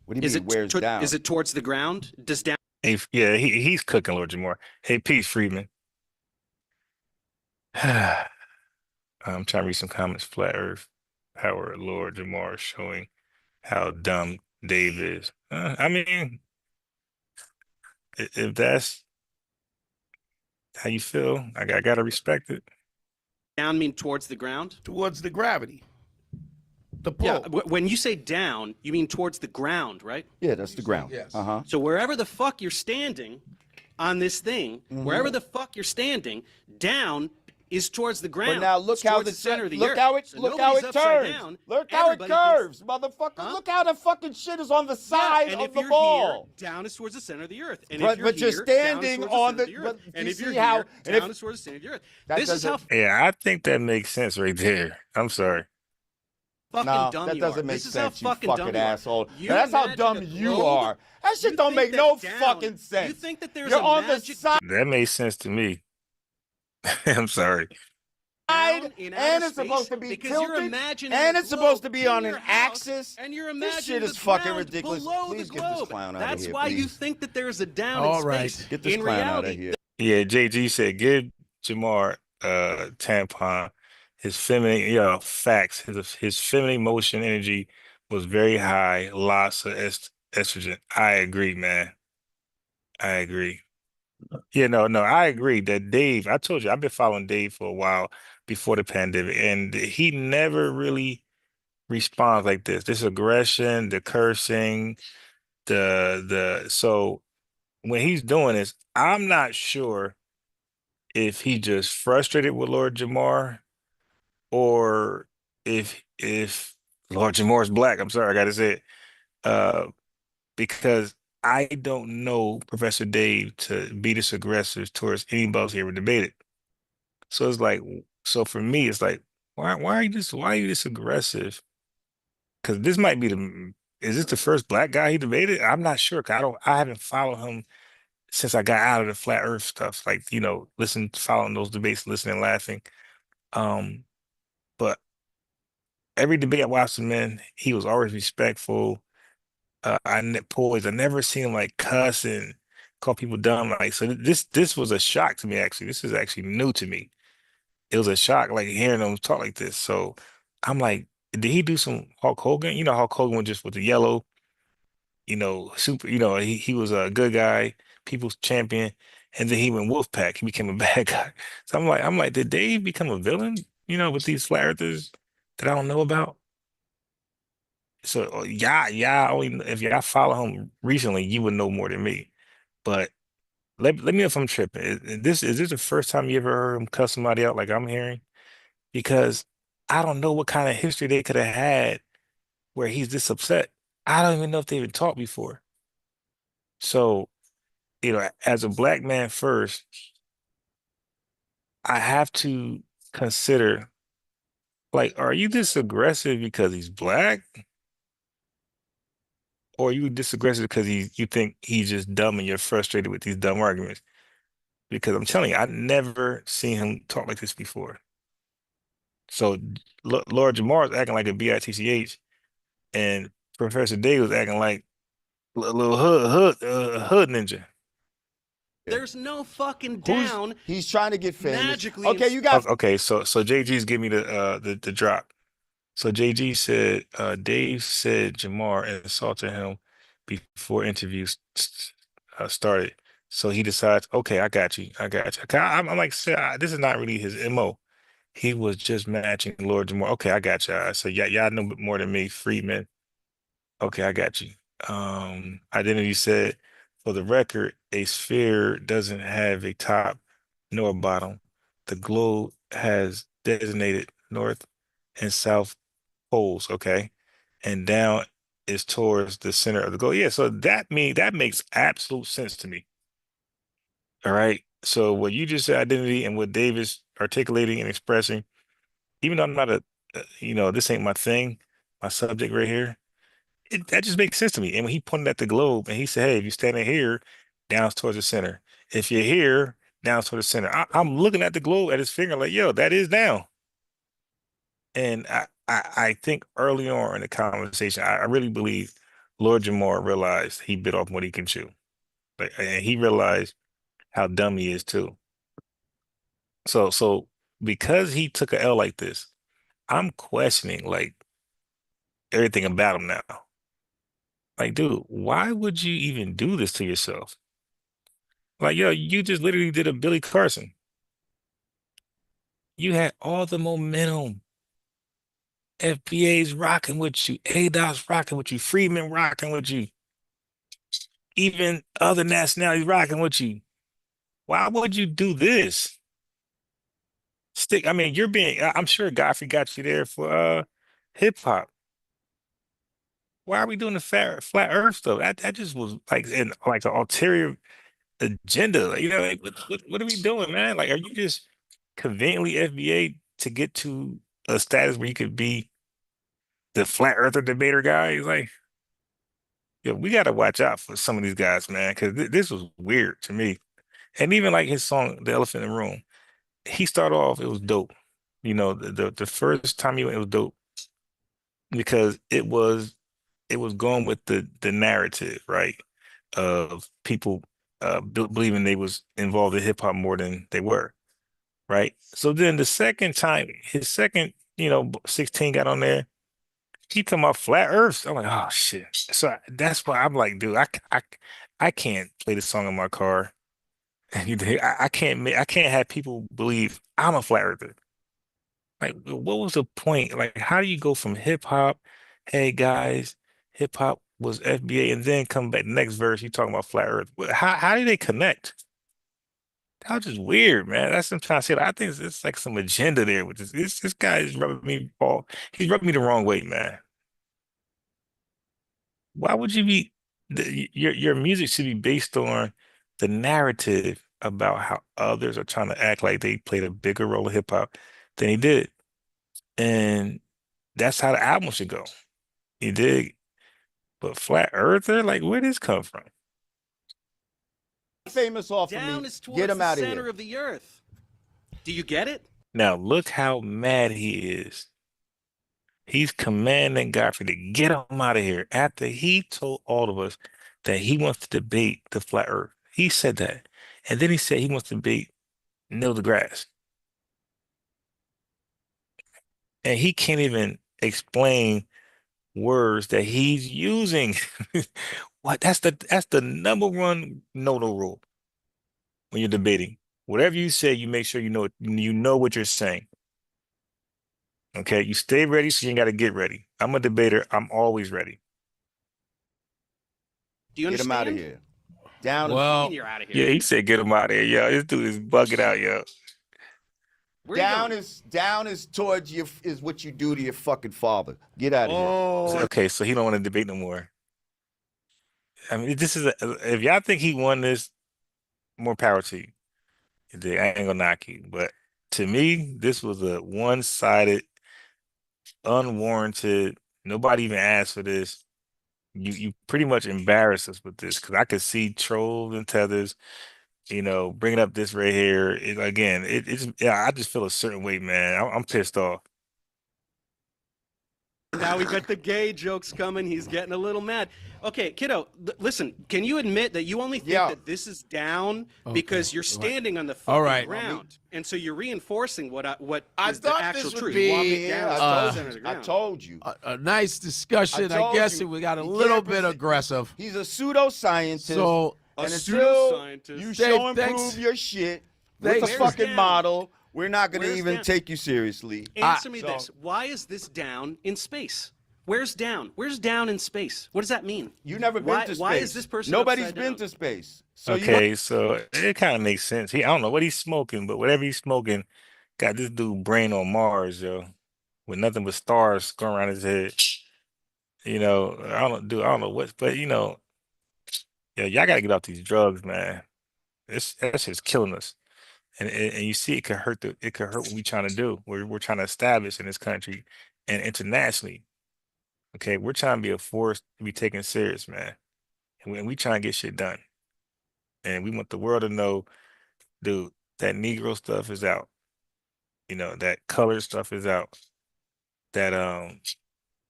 What do you Is mean? it Where's down? is it towards the ground? Does down? Hey, yeah, he's cooking, Lord Jamar. Hey, peace, Friedman. I'm trying to read some comments. Flat Earth, Howard, Lord Jamar showing how dumb Dave is. I mean, if that's how you feel, I gotta respect it. Down mean towards the ground? Towards the gravity, the pull. Yeah. When you say down, you mean towards the ground, right? Yeah, that's the ground. yes. Uh-huh. So wherever the fuck you're standing on this thing, wherever the fuck you're standing, down is towards the ground. But now look It's how towards the center of the look earth. how it So look how nobody's it upside turns. down. Look how it Everybody thinks- curves, motherfucker. Huh? Look how the fucking shit is on the Yeah, side and of if the you're ball. here, down is towards the center of the earth. And But- if you're but you're here, down is standing towards on center the- of the earth. but And you if you're see how- here, and if- down is towards the center of the earth. That This is how doesn't- Yeah, I think that makes sense right there. I'm sorry. fucking No, dumb that you doesn't are. make This is how sense, you fucking fucking dumb you are. asshole. You Now, that's how imagine dumb a you globe. are. That shit You don't think make no that down- fucking sense. You think that there's You're a on the magic side. That makes sense to me. I'm sorry. down in outer And it's space supposed to be because tilted, you're imagining and a it's supposed to globe be in on your an house, axis. and you're This imagining shit is the fucking ground ridiculous. below Please the get this globe. clown out of That's here, why you please. think that there's a down All in right. space. Get this in clown out of reality, here. Yeah, JG said give Jamar tampon. His feminine, facts. His feminine motion energy was very high, lots of estrogen. I agree, man. I agree. Yeah, no, I agree that Dave, I told you, I've been following Dave for a while before the pandemic, and he never really responds like this. This aggression, the cursing, so when he's doing this, I'm not sure if he just frustrated with Lord Jamar or if Lord Jamar's black. I'm sorry, I gotta say it. Because I don't know Professor Dave to be this aggressive towards anybody he ever debated. So it's like, so for me, it's like, why are you this aggressive? Because this might be is this the first black guy he debated? I'm not sure. 'Cause I haven't followed him since I got out of the flat Earth stuff. Like, following those debates, listening, laughing. Um, but every debate I watched him in, he was always respectful. Poised. I never seen him like cuss and call people dumb. Like, so this was a shock to me. Actually, this is actually new to me. It was a shock, like hearing him talk like this. So I'm like, did he do some Hulk Hogan? Hulk Hogan was just with the yellow, super. He was a good guy, people's champion, and then he went Wolfpack. He became a bad guy. So I'm like, did Dave become a villain? With these flat earthers that I don't know about. So yeah, only if y'all follow him recently, you would know more than me. But let me know if I'm tripping. Is this the first time you ever heard him cuss somebody out like I'm hearing? Because I don't know what kind of history they could have had where he's this upset. I don't even know if they even talked before. So, as a black man first, I have to consider, like, are you this aggressive because he's black, or are you this aggressive because you think he's just dumb and you're frustrated with these dumb arguments? Because I'm telling you, I never seen him talk like this before. So Lord Jamar is acting like a bitch, and Professor Day was acting like a little hood ninja. There's no fucking Who's down he's trying to get famous? magically in Okay, you got Okay, so JG's give me the drop. So JG said Dave said Jamar insulted him before interviews started. So he decides, okay, I got you, I got you. I'm like, this is not really his MO. He was just matching Lord Jamar. Okay, I got y'all. So yeah, y'all know more than me, Freedman. Okay, I got you. Identity said, for the record, a sphere doesn't have a top nor a bottom. The globe has designated north and south poles, okay? And down is towards the center of the globe. Yeah, so that makes absolute sense to me. All right. So what you just said, identity, and what Davis articulating and expressing, even though I'm not this ain't my thing, my subject right here. That just makes sense to me. And when he pointed at the globe and he said, "Hey, if you're standing here, down towards the center. If you're here, down towards the center." I'm looking at the globe at his finger, like, "Yo, that is down." And I think early on in the conversation, I really believe Lord Jamar realized he bit off what he can chew, like, and he realized how dumb he is too. So because he took a L like this, I'm questioning like everything about him now. Like, dude, why would you even do this to yourself? Like, yo, you just literally did a Billy Carson. You had all the momentum. FBA's rocking with you. ADOS rocking with you. Freeman rocking with you. Even other nationalities rocking with you. Why would you do this? I mean, I'm sure Godfrey got you there for hip hop. Why are we doing the flat earth stuff? That just was like in like an ulterior agenda. Like, like what are we doing, man? Like, are you just conveniently FBA to get to a status where you could be the flat earther debater guy? He's like, yeah, we got to watch out for some of these guys, man, because this was weird to me. And even like his song, "The Elephant in the Room," he started off, it was dope. The first time he went, it was dope because it was going with the narrative, right? Of people believing they was involved in hip hop more than they were, right? So then the second time, his second, 16 got on there, he talking about flat Earth. I'm like, oh shit. So that's why I'm like, dude, I can't play this song in my car. I can't have people believe I'm a flat earther. Like, what was the point? Like, how do you go from hip hop? Hey guys, hip hop was FBA, and then come back next verse, you talking about flat Earth. How do they connect? That was just weird, man. That's what I'm trying to say. Like, I think it's like some agenda there with this guy is rubbing me ball. He's rubbing me the wrong way, man. Why would you be your music should be based on the narrative about how others are trying to act like they played a bigger role in hip hop than he did. And that's how the album should go. You dig? But Flat Earther, like, where did this come from? famous off of down me. is Get towards him the out of center here. of the earth. Do you get it? Now look how mad he is. He's commanding Godfrey to get him out of here after he told all of us that he wants to debate the flat earth. He said that. And then he said he wants to debate Neil deGrasse. And he can't even explain words that he's using. What? That's the number one no-no rule when you're debating. Whatever you say, you make sure you know what you're saying. Okay, you stay ready, so you ain't got to get ready. I'm a debater. I'm always ready. Do you Get him out of understand? here. Down What is do you mean Well, you're out of Yeah, here? he said get him out of here, yo. This dude is bugging out, yo. Where are you going? down is towards you is what you do to your fucking father. Get out of here. oh, Okay, so he don't want to debate no more. I mean, if y'all think he won this, more power to you. I ain't gonna knock you, but To me, this was a one-sided, unwarranted. Nobody even asked for this. You pretty much embarrassed us with this because I could see trolls and tethers, bringing up this right here. Again, it's yeah. I just feel a certain way, man. I'm pissed off. Now we got the gay jokes coming. He's getting a little mad. Okay, kiddo, listen, can you admit that you only think Yeah. that this is down because you're standing on the All fucking right. ground? And so you're reinforcing what I is the thought actual this would truth. be, You want me down I on the told center of the you. I ground. told you. a nice discussion. I told guess you. we got a He little can't bit present- aggressive. He's a pseudoscientist. So, A and until pseudoscientist. you Dave, show and thanks. prove your shit Thanks. with a Where's fucking down? model, we're not going to Where's even down? take you seriously. Answer me so- this. Why is this down in space? Where's down? Where's down in space? What does that mean? You never been Why- to space. why is this person Nobody's upside been down? to space. So Okay, so it kind of makes sense. I don't know what he's smoking, but whatever he's smoking, got this dude brain on Mars, yo, with nothing but stars going around his head. I don't know what, but yeah, y'all gotta get off these drugs, man. That's just killing us. And you see, it could hurt what we're trying to do. We're trying to establish in this country and internationally. Okay, we're trying to be a force to be taken serious, man. And we trying to get shit done. And we want the world to know, dude, that Negro stuff is out. That color stuff is out. That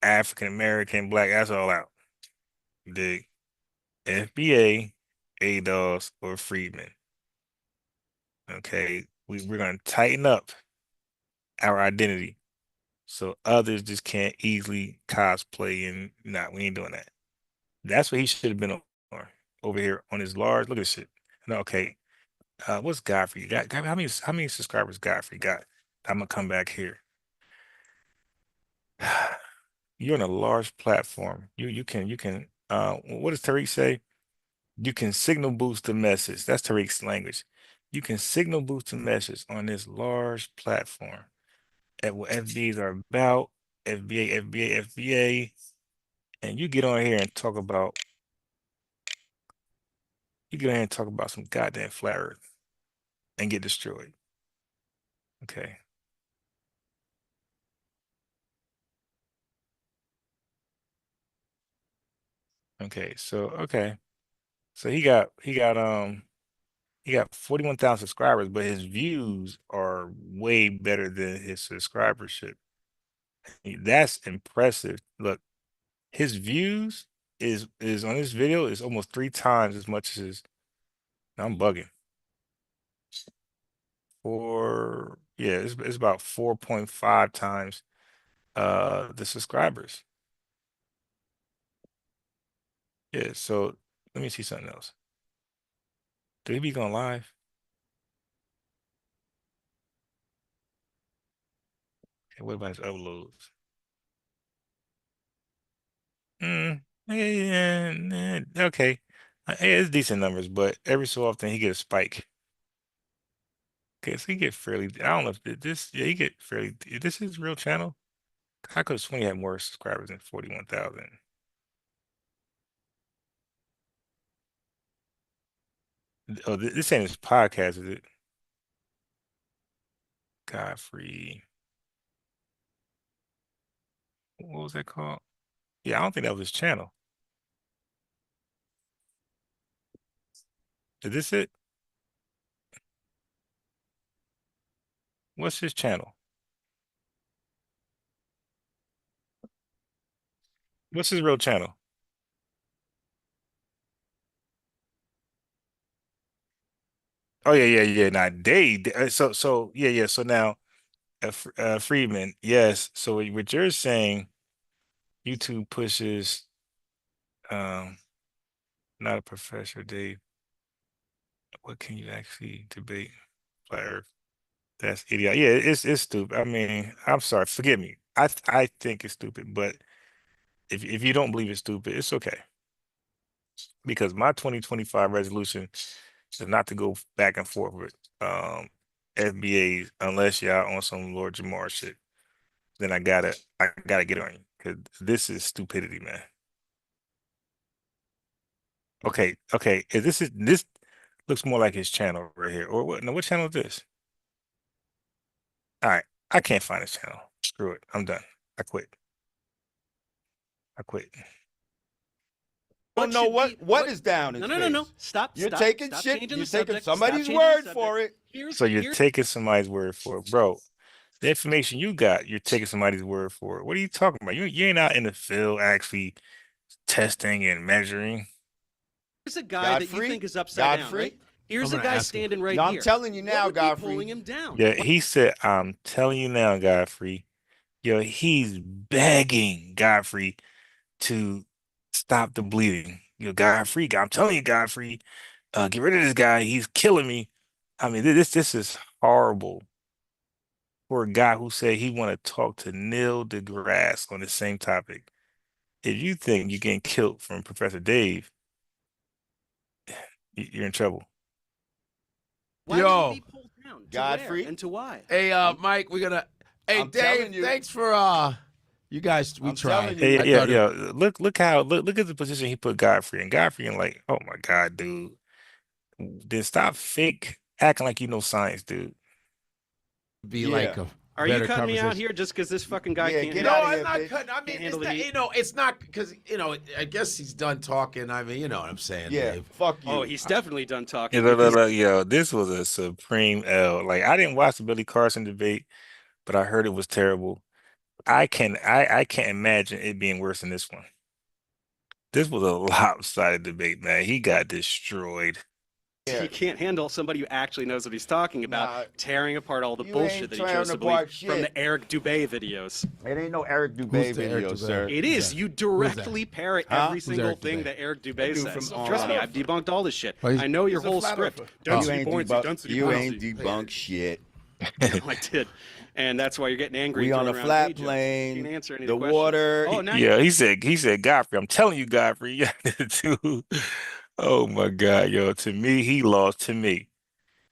African American, black, that's all out. The FBA, ADOS, or Freedmen. Okay, we're gonna tighten up our identity so others just can't easily cosplay and nah, we ain't doing that. That's what he should have been on over here on his large. Look at this shit. No, okay. What's Godfrey? How many subscribers Godfrey got? I'm gonna come back here. You're on a large platform. You can what does Tariq say? You can signal boost the message. That's Tariq's language. You can signal boost the message on this large platform at what FBAs are about, FBA, FBA, FBA, and you get on here and talk about some goddamn flat earth and get destroyed. Okay. Okay. So he got 41,000 subscribers, but his views are way better than his subscribership. That's impressive. Look, his views is on this video is almost 3 times as much as his. I'm bugging. Yeah, it's about 4.5 times the subscribers. Yeah, so let me see something else. Did he be going live? Okay, what about his uploads? Yeah, okay. Yeah, it's decent numbers, but every so often he get a spike. Okay, so he get fairly. I don't know if this. Yeah, he get fairly. Is this his real channel? I could have sworn he had more subscribers than 41,000. Oh, this ain't his podcast, is it? Godfrey. What was that called? Yeah, I don't think that was his channel. Is this it? What's his channel? What's his real channel? Oh yeah, yeah, yeah. Now so yeah, yeah. So now, Friedman, yes. So what you're saying, YouTube pushes, um, not a professor, Dave. What can you actually debate? Flat Earth. That's idiot. Yeah, it's stupid. I mean, I'm sorry. Forgive me. I think it's stupid, but if you don't believe it's stupid, it's okay. Because my 2025 resolution is not to go back and forth with FBAs unless y'all on some Lord Jamar shit. Then I gotta get on you because this is stupidity, man. Okay, okay. This looks more like his channel right here. Or what? No, what channel is this? All right, I can't find this channel. Screw it. I'm done. I quit. I quit. Don't know should be what is down his No, no, no, no. face. Stop. You're Stop. taking Stop shit. changing You're the taking subject. Stop somebody's changing the word subject. for it. So you're Here's taking somebody's word for it, bro. The information you got, you're taking somebody's word for it. What are you talking about? You ain't out in the field actually testing and measuring. a guy that you Godfrey? think is upside down, Godfrey? right? Here's I'm a gonna guy ask him. standing right No, I'm here. telling you What now, would be Godfrey. pulling him down? Yeah, he said, I'm telling you now, Godfrey. Yo, he's begging Godfrey to stop the bleeding. Godfrey, I'm telling you, Godfrey, get rid of this guy. He's killing me. I mean, this is horrible for a guy who said he want to talk to Neil deGrasse on the same topic. If you think you're getting killed from Professor Dave, you're in trouble. Why would Yo. he be pulled down? To Godfrey? where and to why? Hey, Mike, we're gonna. Hey, I'm Dave, telling you. thanks for you guys. We I'm tried. telling you. Yeah, I yeah, thought yeah. Look at the position he put Godfrey in. Godfrey and like, oh my God, dude. Then stop fake acting like you know science, dude. it'd be Yeah. like a Are you better cutting me out conversation. here just because this fucking guy Yeah, can't? get No, out of I'm here, not bitch. cutting. I mean, Can't it's handle the not, heat. it's not because I guess he's done talking. I mean, you know what I'm saying, Yeah, Dave. fuck you. Oh, he's definitely done Yeah, talking. look, If look, he's look, yo, this was a supreme L. Like I didn't watch the Billy Carson debate, but I heard it was terrible. I can't imagine it being worse than this one. This was a lopsided debate, man. He got destroyed. Yeah. he can't handle somebody who actually knows what he's talking about, Nah, tearing apart all the you bullshit ain't that he tearing chose to believe apart from shit. the Eric Dubay videos. It ain't no Eric Who's Dubay the Eric video, Dubay? sir. It Who's is. that? You Who's directly that? parrot Huh? every Who's single Eric thing Dubay? that Eric That Dubay dude says. from Trust me, online. I've debunked all this shit. Oh, he's- I know your He's a whole flat script. earther. You Density ain't points, density you points. ain't debunked shit. No, I did. And that's why you're getting angry. We and on a throwing around flat hate jokes. You plane. can't answer any of The the questions. water. Oh, now Yeah, he said, Godfrey, I'm telling you, Godfrey. Yeah, dude. Oh my God, yo. To me, he lost to me.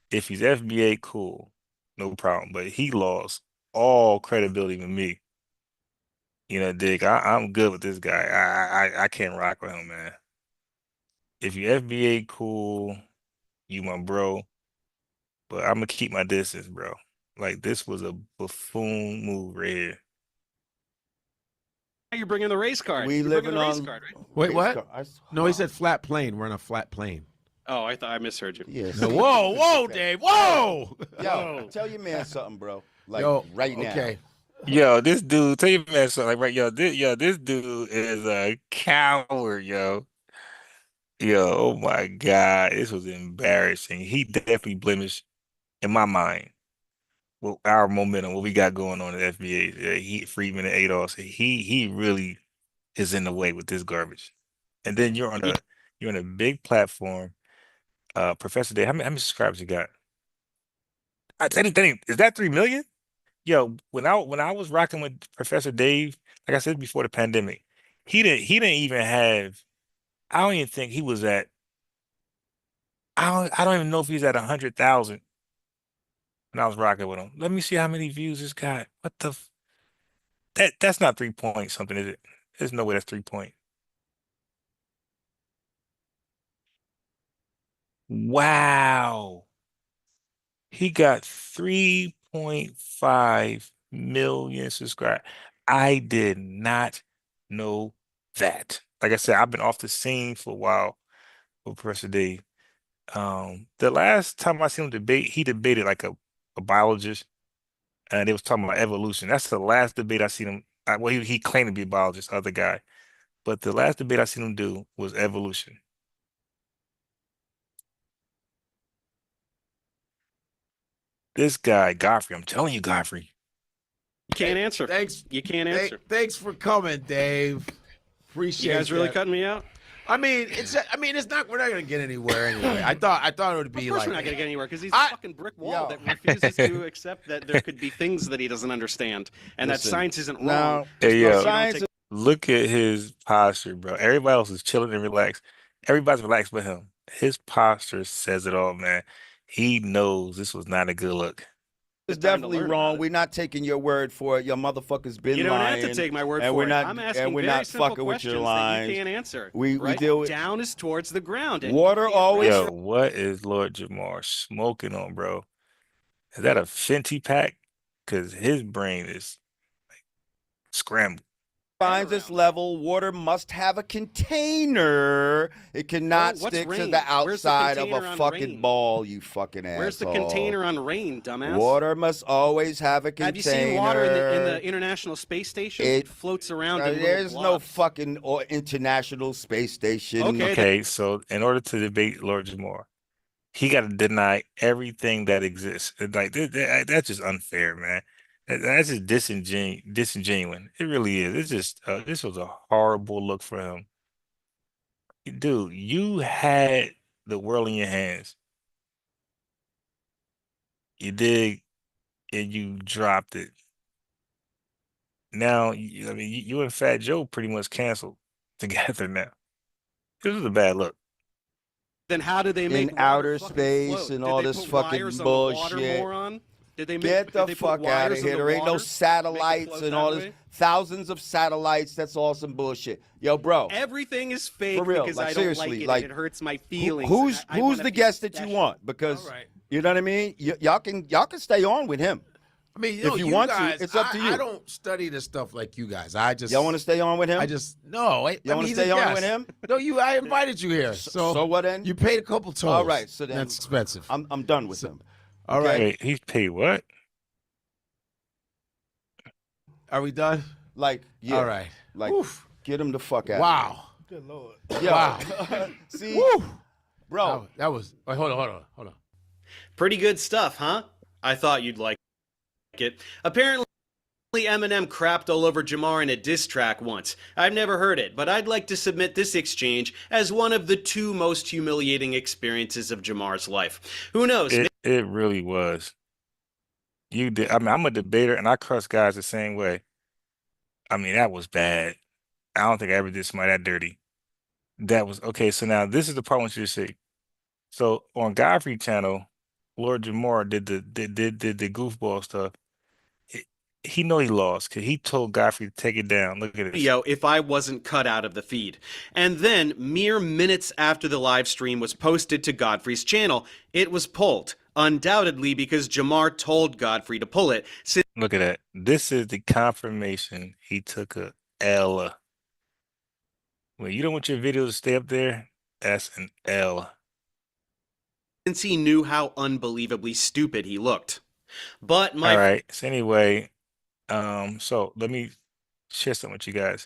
If he's FBA, cool, no problem. But he lost all credibility with me. Dick, I'm good with this guy. I can't rock with him, man. If you FBA, cool, you my bro. But I'm gonna keep my distance, bro. Like this was a buffoon move right here. you're bringing the race card. We You're bringing living the race on. card, right? Wait, race what? car. No, he said flat plane. We're on a flat plane. Oh, I thought I misheard you. Yes. No, whoa, Dave, whoa. Yo, tell your man something, bro. Like Yo, right now. okay. Yo, this dude, tell your man something like right, this dude is a coward, yo. Yo, oh my God, this was embarrassing. He definitely blemished in my mind. Well, our momentum, what we got going on at FBA, he Friedman and Adolph, he really is in the way with this garbage. And then you're on a big platform. Professor Day, how many subscribers you got? Is that 3 million? Yo, when I was rocking with Professor Dave, like I said before the pandemic, he didn't even have. I don't even think he was at. I don't even know if he's at 100,000 when I was rocking with him. Let me see how many views this got. What the? That's not 3 point something, is it? There's no way that's 3 point. Wow. He got 3.5 million subscribers. I did not know that. Like I said, I've been off the scene for a while with Professor Dave. The last time I seen him debate, he debated like a biologist, and they was talking about evolution. That's the last debate I seen him. Well, he claimed to be a biologist, other guy, but the last debate I seen him do was evolution. This guy, Godfrey, I'm telling you, Godfrey. You can't answer. Thanks. You can't answer. Thanks for coming, Dave. Appreciate You guys really that. cutting me out? I mean, it's not. We're not gonna get anywhere anyway. I thought it would Of be course like. we're not going to get anywhere because he's I- a fucking brick wall Yo. that refuses to accept that there could be things that he doesn't understand and Listen, that science isn't now- wrong. Hey, Just because yo. you don't Science take- Look at his posture, bro. Everybody else is chilling and relaxed. Everybody's relaxed but him. His posture says it all, man. He knows this was not a good look. It's time to definitely learn wrong. about it. We're not taking your word for it. Your motherfuckers been You don't lying. have to take my word and for we're it. not, I'm asking and we're very not simple fucking with questions your that lines. you can't answer. We right? deal with. Down is towards the ground. And Water you can't always- answer Yo, what is Lord Jamar smoking on, bro? Is that a Fenty pack? because his brain is scrambled. Finds this level, water must have a container. It cannot what's stick to rain? the Where's the outside of a container on fucking rain? ball, you fucking asshole. Where's the container on rain, dumbass? Water must always have a container. Have you seen water in the International Space Station? It floats around in little There's no blobs. fucking International Space Station. Okay. Okay, so in order to debate Lord Jamar, he got to deny everything that exists. Like that's just unfair, man. That's just disingenuous. It really is. It's just this was a horrible look for him, dude. You had the world in your hands. You did, and you dropped it. Now, I mean, you and Fat Joe pretty much canceled together now. This was a bad look. Then how do they make In water outer fucking space float? and Did all they this put fucking wires on the water, bullshit. moron? Did they make, Get the did they put fuck out of wires in here. the There ain't no water? Make it satellites float and that all this. way? Thousands of satellites. That's all some bullshit. Yo, bro. Everything is fake For real, because like, I don't seriously, like it like, and it hurts my feelings. Who's I wanna the be guest that you special. want? Because All right. you know what I mean. Y'all can stay on with him. I mean, If you want to, guys, it's up to you. I don't study this stuff like you guys. I just Y'all want to stay on with him? no. Y'all want to stay on with him? No, I invited you here. So what then? You paid a couple tolls. All right, so then that's expensive. I'm done with him. All right. Wait, he's paid what? Are we done? Like, yeah. All right. Like, Oof. get him the fuck out. Wow. Good Lord. Yo, Wow. see, Woo. bro. That was. Wait, hold on. Pretty good stuff, huh? I thought you'd like it. Apparently, Eminem crapped all over Jamar in a diss track once. I've never heard it, but I'd like to submit this exchange as one of the two most humiliating experiences of Jamar's life. Who knows? It really was. You did. I mean, I'm a debater, and I crush guys the same way. I mean, that was bad. I don't think I ever did somebody that dirty. That was okay. So now this is the part I want you to see. So on Godfrey channel, Lord Jamar did the goofball stuff. He know he lost because he told Godfrey to take it down. Look at this. If I wasn't cut out of the feed. And then, mere minutes after the live stream was posted to Godfrey's channel, it was pulled. Undoubtedly because Jamar told Godfrey to pull it. Look at that. This is the confirmation he took a L. When you don't want your videos to stay up there, that's an L. Since he knew how unbelievably stupid he looked. But All right. So anyway, so let me share something with you guys.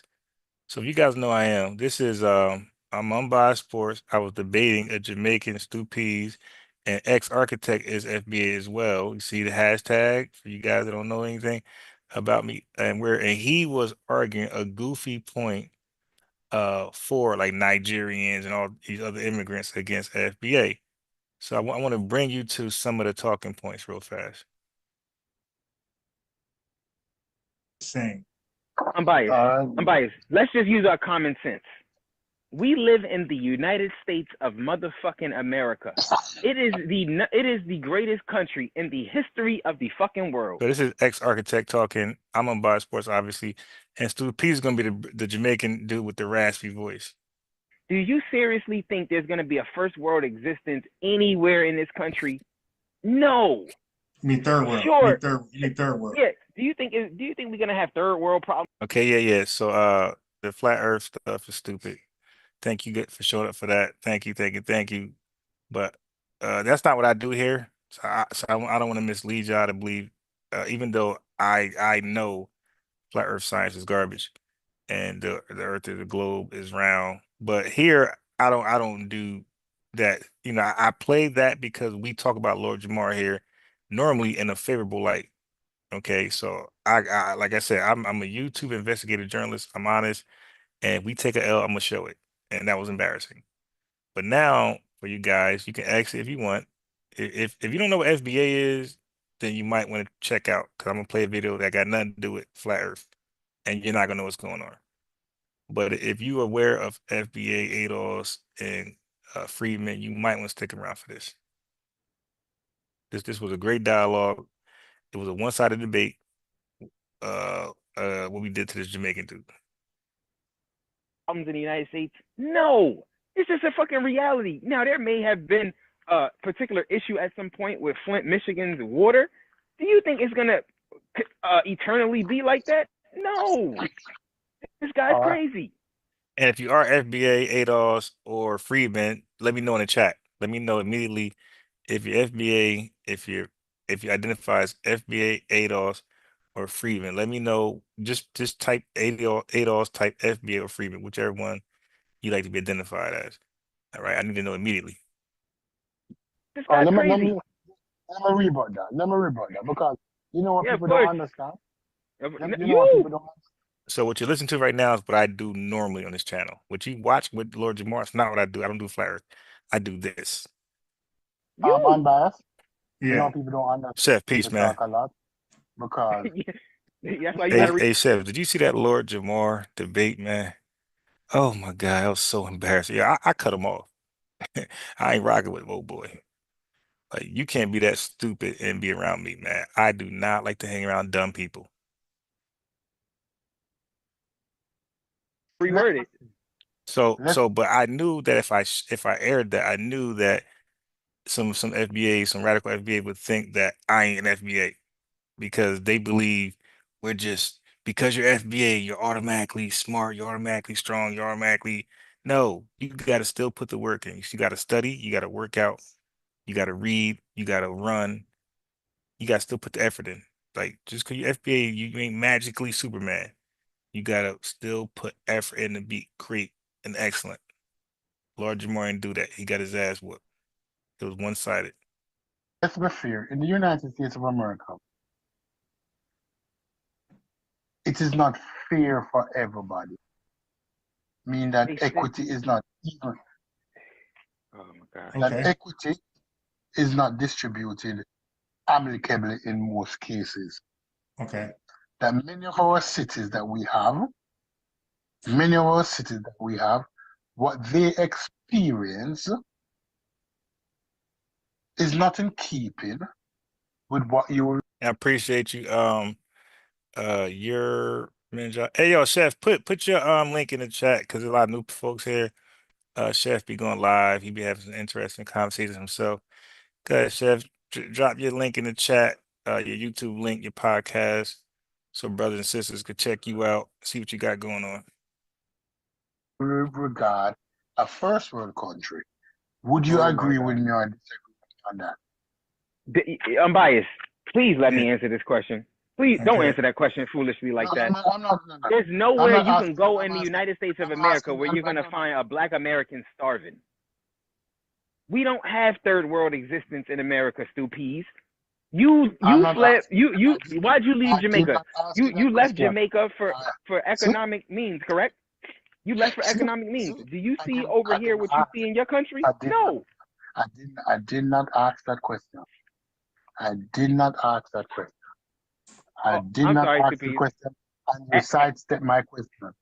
So if you guys know I am, this is I'm unbiased sports. I was debating a Jamaican Stu Pease and ex-architect is FBA as well. You see the hashtag for you guys that don't know anything about me. And he was arguing a goofy point for like Nigerians and all these other immigrants against FBA. So I want to bring you to some of the talking points real fast. Saying. I'm biased. I'm biased. Let's just use our common sense. We live in the United States of motherfucking America. It is the greatest country in the history of the fucking world. So this is ex-architect talking. I'm unbiased sports, obviously, and Stu P is gonna be the Jamaican dude with the raspy voice. Do you seriously think there's gonna be a first world existence anywhere in this country? No. You mean third world? Sure. You mean third world? Yeah. Do you think we're gonna have third world problems? Okay, yeah. So the flat Earth stuff is stupid. Thank you for showing up for that. Thank you. But that's not what I do here. So I don't want to mislead y'all to believe, even though I know flat Earth science is garbage and the Earth is the globe is round. But here I don't do that. You know, I play that because we talk about Lord Jamar here normally in a favorable light. Okay, so I like I said, I'm a YouTube investigative journalist. I'm honest, and if we take a L, I'm gonna show it, and that was embarrassing. But now for you guys, you can actually, if you want, if you don't know what FBA is, then you might want to check out because I'm gonna play a video that got nothing to do with flat Earth, and you're not gonna know what's going on. But if you're aware of FBA, ADOS, and Friedman, you might want to stick around for this. This was a great dialogue. It was a one-sided debate. What we did to this Jamaican dude. Problems in the United States? No. It's just a fucking reality. Now there may have been a particular issue at some point with Flint, Michigan's water. Do you think it's gonna eternally be like that? No, this guy's All right. crazy. And if you are FBA, ADOS, or Freedman, let me know in the chat. Let me know immediately if you're FBA, if you identify as FBA, ADOS, or Freedman. Let me know. Just type ADOS, type FBA or Freedman, whichever one you like to be identified as. All right, I need to know immediately. This guy's crazy. Let me rebut that. Let me rebut that because you know what Yeah, of people don't course. understand. You know what people You. don't understand. So what you listen to right now is what I do normally on this channel. What you watch with Lord Jamar, it's not what I do. I don't do flat earth. I do this. You. Unbiased. You know Yeah. people don't understand. Chef, peace, People man. talk a lot because That's why you Hey, gotta. hey, Chef, did you see that Lord Jamar debate, man? Oh my God, that was so embarrassing. Yeah, I cut him off. I ain't rocking with old boy. Like you can't be that stupid and be around me, man. I do not like to hang around dumb people. Reword it. let's But I knew that if I aired that, I knew that some FBA, some radical FBA would think that I ain't an FBA because they believe we're just because you're FBA, you're automatically smart, you're automatically strong, you're automatically no, you got to still put the work in. You got to study, you got to work out, you got to read, you got to run, you got to still put the effort in. Like just because you're FBA, you ain't magically Superman. You got to still put effort in to be great and excellent. Lord Jamar didn't do that. He got his ass whooped. It was one-sided. let's be fair. In the United States of America, it is not fair for everybody. Meaning that They said. equity is not even. Oh my god. That Okay. equity is not distributed amicably in most cases. Okay. That many of our cities that we have, many of our cities that we have, what they experience is not in keeping with what you will. I appreciate you. Your ninja. Hey, yo, Chef, put your link in the chat because there's a lot of new folks here. Chef be going live. He be having some interesting conversations himself. Go ahead, Chef. Drop your link in the chat. Your YouTube link, your podcast, so brothers and sisters could check you out, see what you got going on. Regard a first world country. Would you Oh my agree with god. me or disagree on that? I'm biased. Please let Yeah. me answer this question. Please don't Okay. answer that question foolishly like No, that. no. There's I'm nowhere not you can asking. go in the United States of America where you're gonna find a black American starving. We don't have third world existence in America, Stu Peas. You I'm not fled asking. why'd you leave I did Jamaica? not ask you that You left question. Jamaica for See, economic means, correct? You left for see, economic means. see. Do you see over I here didn't what you ask. see in your country? I did not. No. I did not ask that question. I did not ask that question. I Oh, did I'm not sorry, Stu ask the Peas. question, and you sidestepped my question.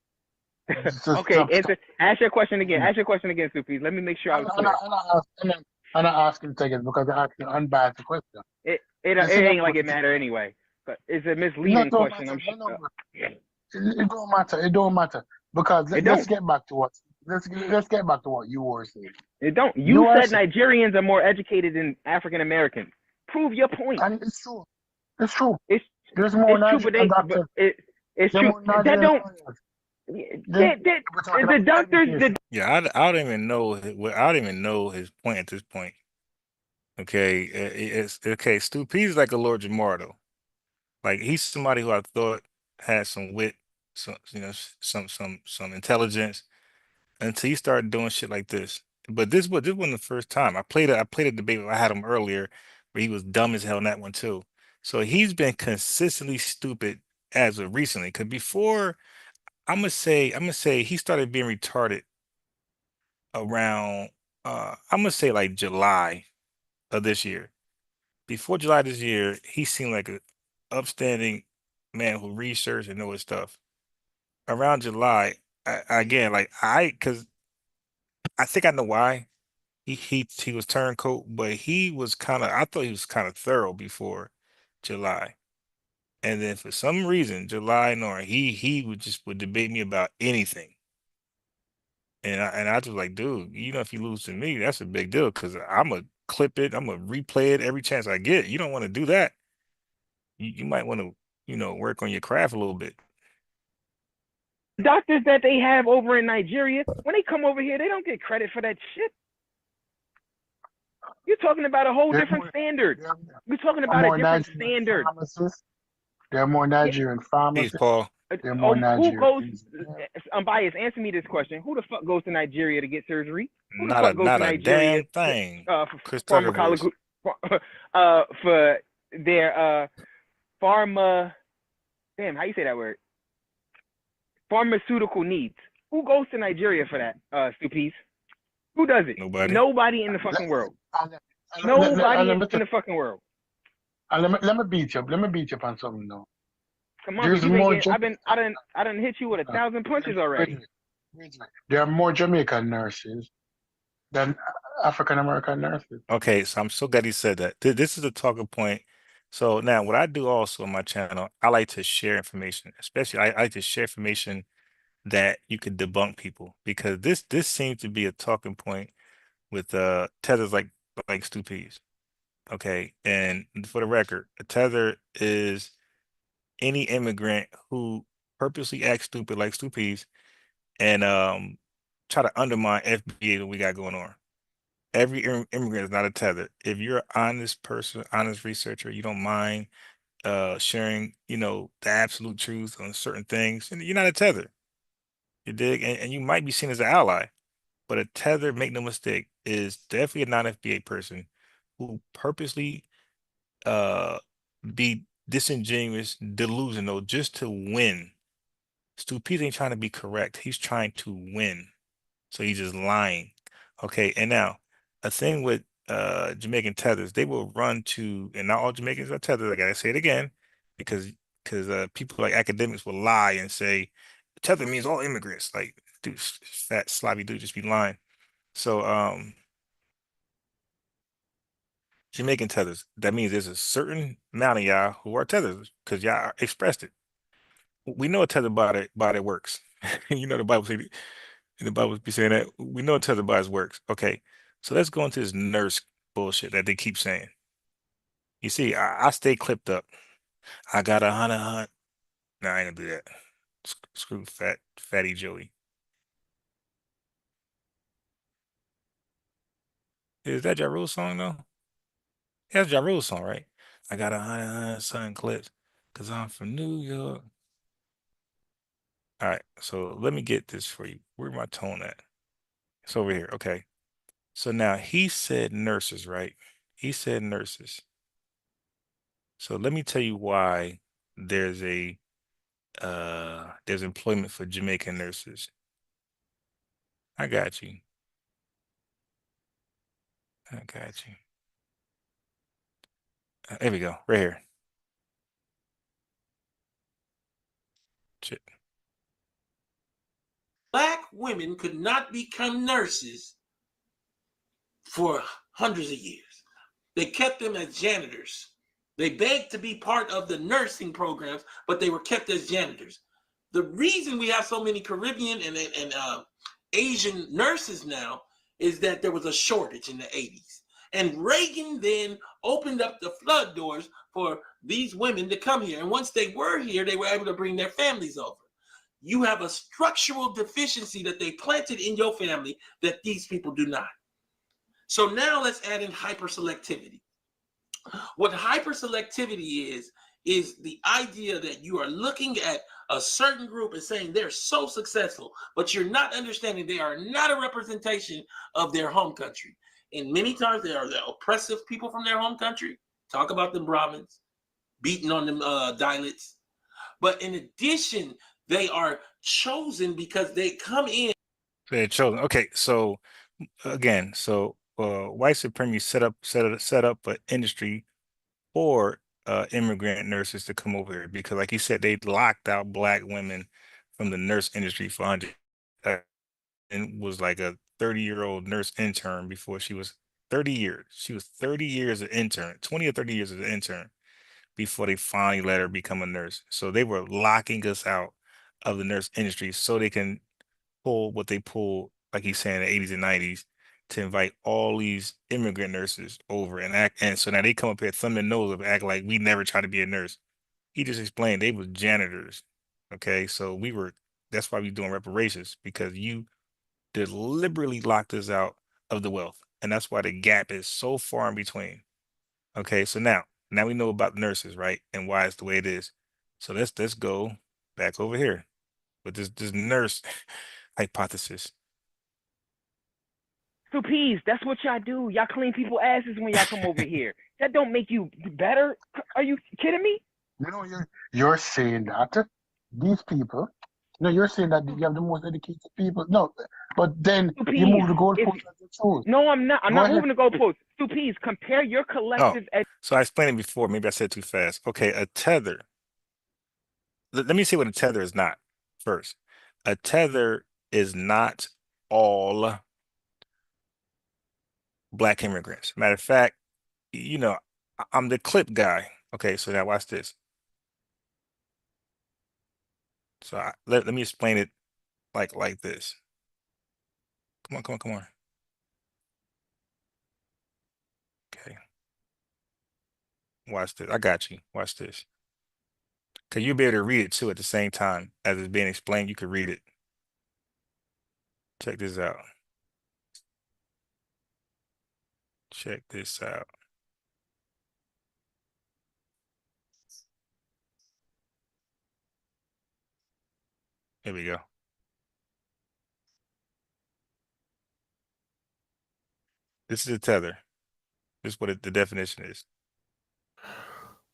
Just Okay, stop. answer. Ask your question again. Ask your question again, Stu Peas. Let me make sure I was clear. I'm not asking seconds because I asked an unbiased question. It Listen up, ain't like it matter anyway. But it's a no, misleading it don't question. matter. I'm No, sure. it don't matter. It don't matter because It let's don't. get back to let's get back to what you were saying. It don't. You You are said saying, Nigerians are more educated than African Americans. Prove your point. and it's true. It's true. It's There's more it's true, but Nigerian doctors. it's There's true. more That Nigerian don't. lawyers. We're talking The about doctors. education. Yeah, I don't even know. I don't even know his point at this point. Okay, it's okay. Stu P's like a Lord Jamar though. Like he's somebody who I thought had some wit, some some intelligence until he started doing shit like this. But this wasn't the first time. I played a debate. I had him earlier where he was dumb as hell in that one too. So he's been consistently stupid as of recently. Because before, I'm gonna say he started being retarded around I'm gonna say like July of this year. Before July this year, he seemed like a upstanding man who researched and know his stuff. Around July, again, like because I think I know why he was turncoat, but he was kind of I thought he was kind of thorough before July, and then for some reason July nor he would debate me about anything, and I was like, dude, you know, if you lose to me, that's a big deal because I'm gonna clip it, I'm gonna replay it every chance I get. You don't want to do that. You might want to work on your craft a little bit. Doctors that they have over in Nigeria, when they come over here, they don't get credit for that shit. You're talking about a whole There are different more, standard. there You're talking are about a more different Nigerian standard. pharmacists. There are more Yeah. Nigerian Peace, pharmacists. Paul. There are more Who Nigerian goes? engineers. I'm biased. Answer me this question: who the fuck goes to Nigeria to get surgery? Who the Not a fuck goes to not a Nigeria damn thing. for Chris Tucker voice. pharmacological for their pharma? Damn, how you say that word? Pharmaceutical needs. Who goes to Nigeria for that, Stupies? Who does it? Nobody. Nobody in the Let, fucking world. and, Nobody let me, in the fucking world. let me beat you up. Let me beat you up on something now. Come on, cause There's you been more getting. Jamaican. I done hit you with Uh, 1,000 punches wait, already. wait. There are more Jamaican nurses than African American nurses. Okay, so I'm so glad he said that. This is a talking point. So now, what I do also on my channel, I like to share information, especially I like to share information that you could debunk people because this seems to be a talking point with tethers like Stupies. Okay, and for the record, a tether is any immigrant who purposely acts stupid like Stupies and try to undermine FBA that we got going on. Every immigrant is not a tether. If you're an honest person, honest researcher, you don't mind sharing, the absolute truth on certain things, and you're not a tether. You dig? And you might be seen as an ally, but a tether, make no mistake, is definitely a non-FBA person who purposely uh be disingenuous, delusional just to win. Stupid ain't trying to be correct. He's trying to win. So he's just lying. Okay, and now a thing with Jamaican tethers, they will run to, and not all Jamaicans are tethers. I gotta say it again, because people like academics will lie and say tether means all immigrants. Like, dude, fat sloppy dude just be lying. So Jamaican tethers, that means there's a certain amount of y'all who are tethers because y'all expressed it. We know a tether body works. You know the Bible be saying that we know tether bodies works. Okay, so let's go into this nurse bullshit that they keep saying. You see, I stay clipped up. I got a hunt. No, I ain't gonna do that. Screw fatty Joey. Is that Ja Rule's song though? That's Ja Rule's song, right? I got a sun clips, cause I'm from New York. All right, so let me get this for you. Where my tone at? It's over here. Okay. So now he said nurses, right? He said nurses. So let me tell you why there's there's employment for Jamaican nurses. I got you. I got you. There we go. Right here. Shit. Black women could not become nurses for hundreds of years. They kept them as janitors. They begged to be part of the nursing programs, but they were kept as janitors. The reason we have so many Caribbean and Asian nurses now is that there was a shortage in the 80s. And Reagan then opened up the flood doors for these women to come here. And once they were here, they were able to bring their families over. You have a structural deficiency that they planted in your family that these people do not. So now let's add in hyperselectivity. What hyperselectivity is the idea that you are looking at a certain group and saying they're so successful, but you're not understanding they are not a representation of their home country. And many times they are the oppressive people from their home country. Talk about the Brahmins, beating on them dialects. But in addition, they are chosen because they come in. They're chosen. Okay, so again, so white supremacy set up an industry for immigrant nurses to come over here because, like you said, they locked out black women from the nurse industry for 100 and was like a 30-year-old nurse intern before she was 30 years. She was 30 years an intern, 20 or 30 years as an intern before they finally let her become a nurse. So they were locking us out of the nurse industry so they can pull what they pull, like he's saying in the 80s and 90s, to invite all these immigrant nurses over and act. And so now they come up here, thumb their nose up, act like we never tried to be a nurse. he just explained they was janitors. Okay, so that's why we doing reparations, because you deliberately locked us out of the wealth. And that's why the gap is so far in between. Okay, so now we know about nurses, right? And why it's the way it is. So let's go back over here with this nurse hypothesis. Stupid. That's what y'all do. Y'all clean people asses when y'all come over here. That don't make you better. Are you kidding me? You know, you're saying that these people, no, you're saying that you have the most educated people. No, but then you Stupid. move the If goalpost as you choose. no, I'm not. I'm Go not ahead. moving the goalposts. Stupid. Compare your Oh, collective. so I explained it before. Maybe I said too fast. Okay, a tether. Let me say what a tether is not first. A tether is not all black immigrants. Matter of fact, I'm the clip guy. Okay, so now watch this. So let me explain it like this. Come on. Okay, watch this. I got you. Watch this. Cause you'll be able to read it too at the same time as it's being explained. You could read it. Check this out. Check this out. Here we go. This is a tether. This is what the definition is.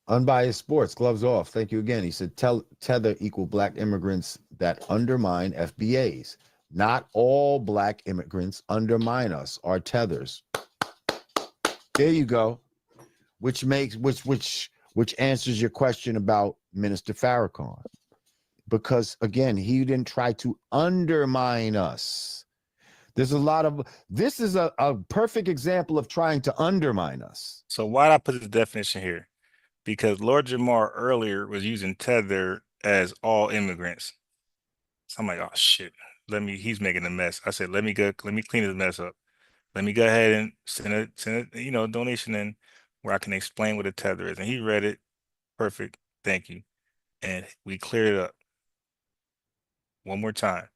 Unbiased sports, gloves off. Thank you again. He said, tether equal black immigrants that undermine FBAs. Not all black immigrants undermine us, are tethers. There you go. Which answers your question about Minister Farrakhan. Because again, he didn't try to undermine us. This is a perfect example of trying to undermine us. So why did I put this definition here? Because Lord Jamar earlier was using tether as all immigrants. So I'm like, oh shit. He's making a mess. I said, let me clean this mess up. Let me go ahead and send a donation in where I can explain what a tether is. And he read it. Perfect. Thank you. And we cleared it up one more time.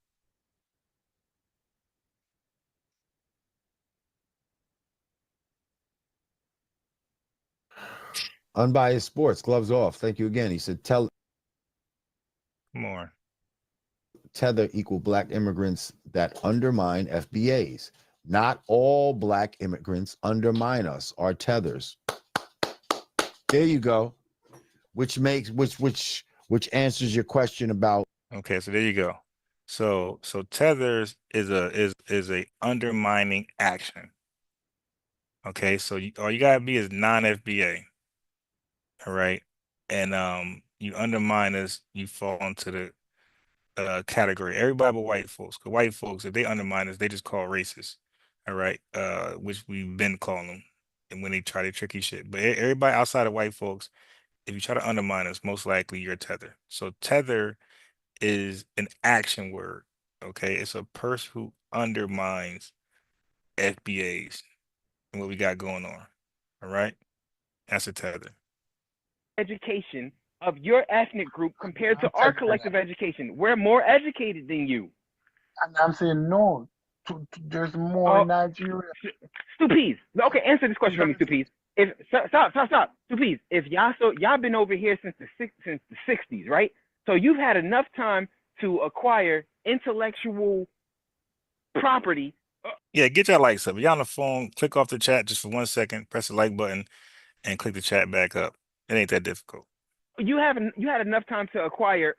Unbiased sports, gloves off. Thank you again. He said, More. tether equal black immigrants that undermine FBAs. Not all black immigrants undermine us, are tethers. There you go. Which answers your question about. Okay, so there you go. So tethers is a undermining action. Okay, so all you gotta be is non-FBA. All right. And you undermine us, you fall into the category. Everybody but white folks. Because white folks, if they undermine us, they just call racist. All right. Which we've been calling them. And when they try to tricky shit. But everybody outside of white folks, if you try to undermine us, most likely you're a tether. So tether is an action word. Okay. It's a person who undermines FBAs and what we got going on. All right. That's a tether. Education of your ethnic group compared to I'm our telling you collective education. We're more educated than you. and I'm saying no. There's more Oh, in Nigeria. Stupid. Okay, answer this You question for me, gotta Stupid. If stop, Stupid. If y'all been over here since the 60s, right? So you've had enough time to acquire intellectual property. Yeah, get your likes up. If you're on the phone, click off the chat just for 1 second, press the like button, and click the chat back up. It ain't that difficult. You had enough time to acquire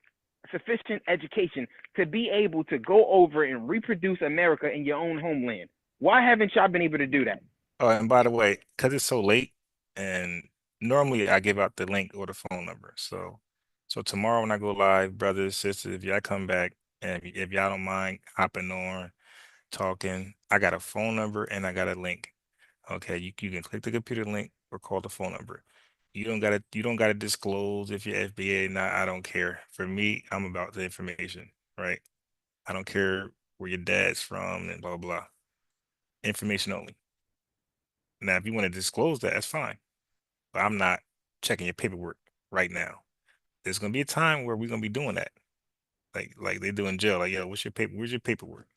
sufficient education to be able to go over and reproduce America in your own homeland. Why haven't y'all been able to do that? Oh, and by the way, because it's so late, and normally I give out the link or the phone number. So tomorrow when I go live, brothers, sisters, if y'all come back and if y'all don't mind hopping on, talking, I got a phone number and I got a link. Okay, you can click the computer link or call the phone number. You don't gotta disclose if you're FBA or not. I don't care. For me, I'm about the information, right? I don't care where your dad's from and blah blah. Information only. Now, if you want to disclose that, that's fine. But I'm not checking your paperwork right now. There's gonna be a time where we're gonna be doing that, like they do in jail. Like, yo, what's your paper? Where's your paperwork?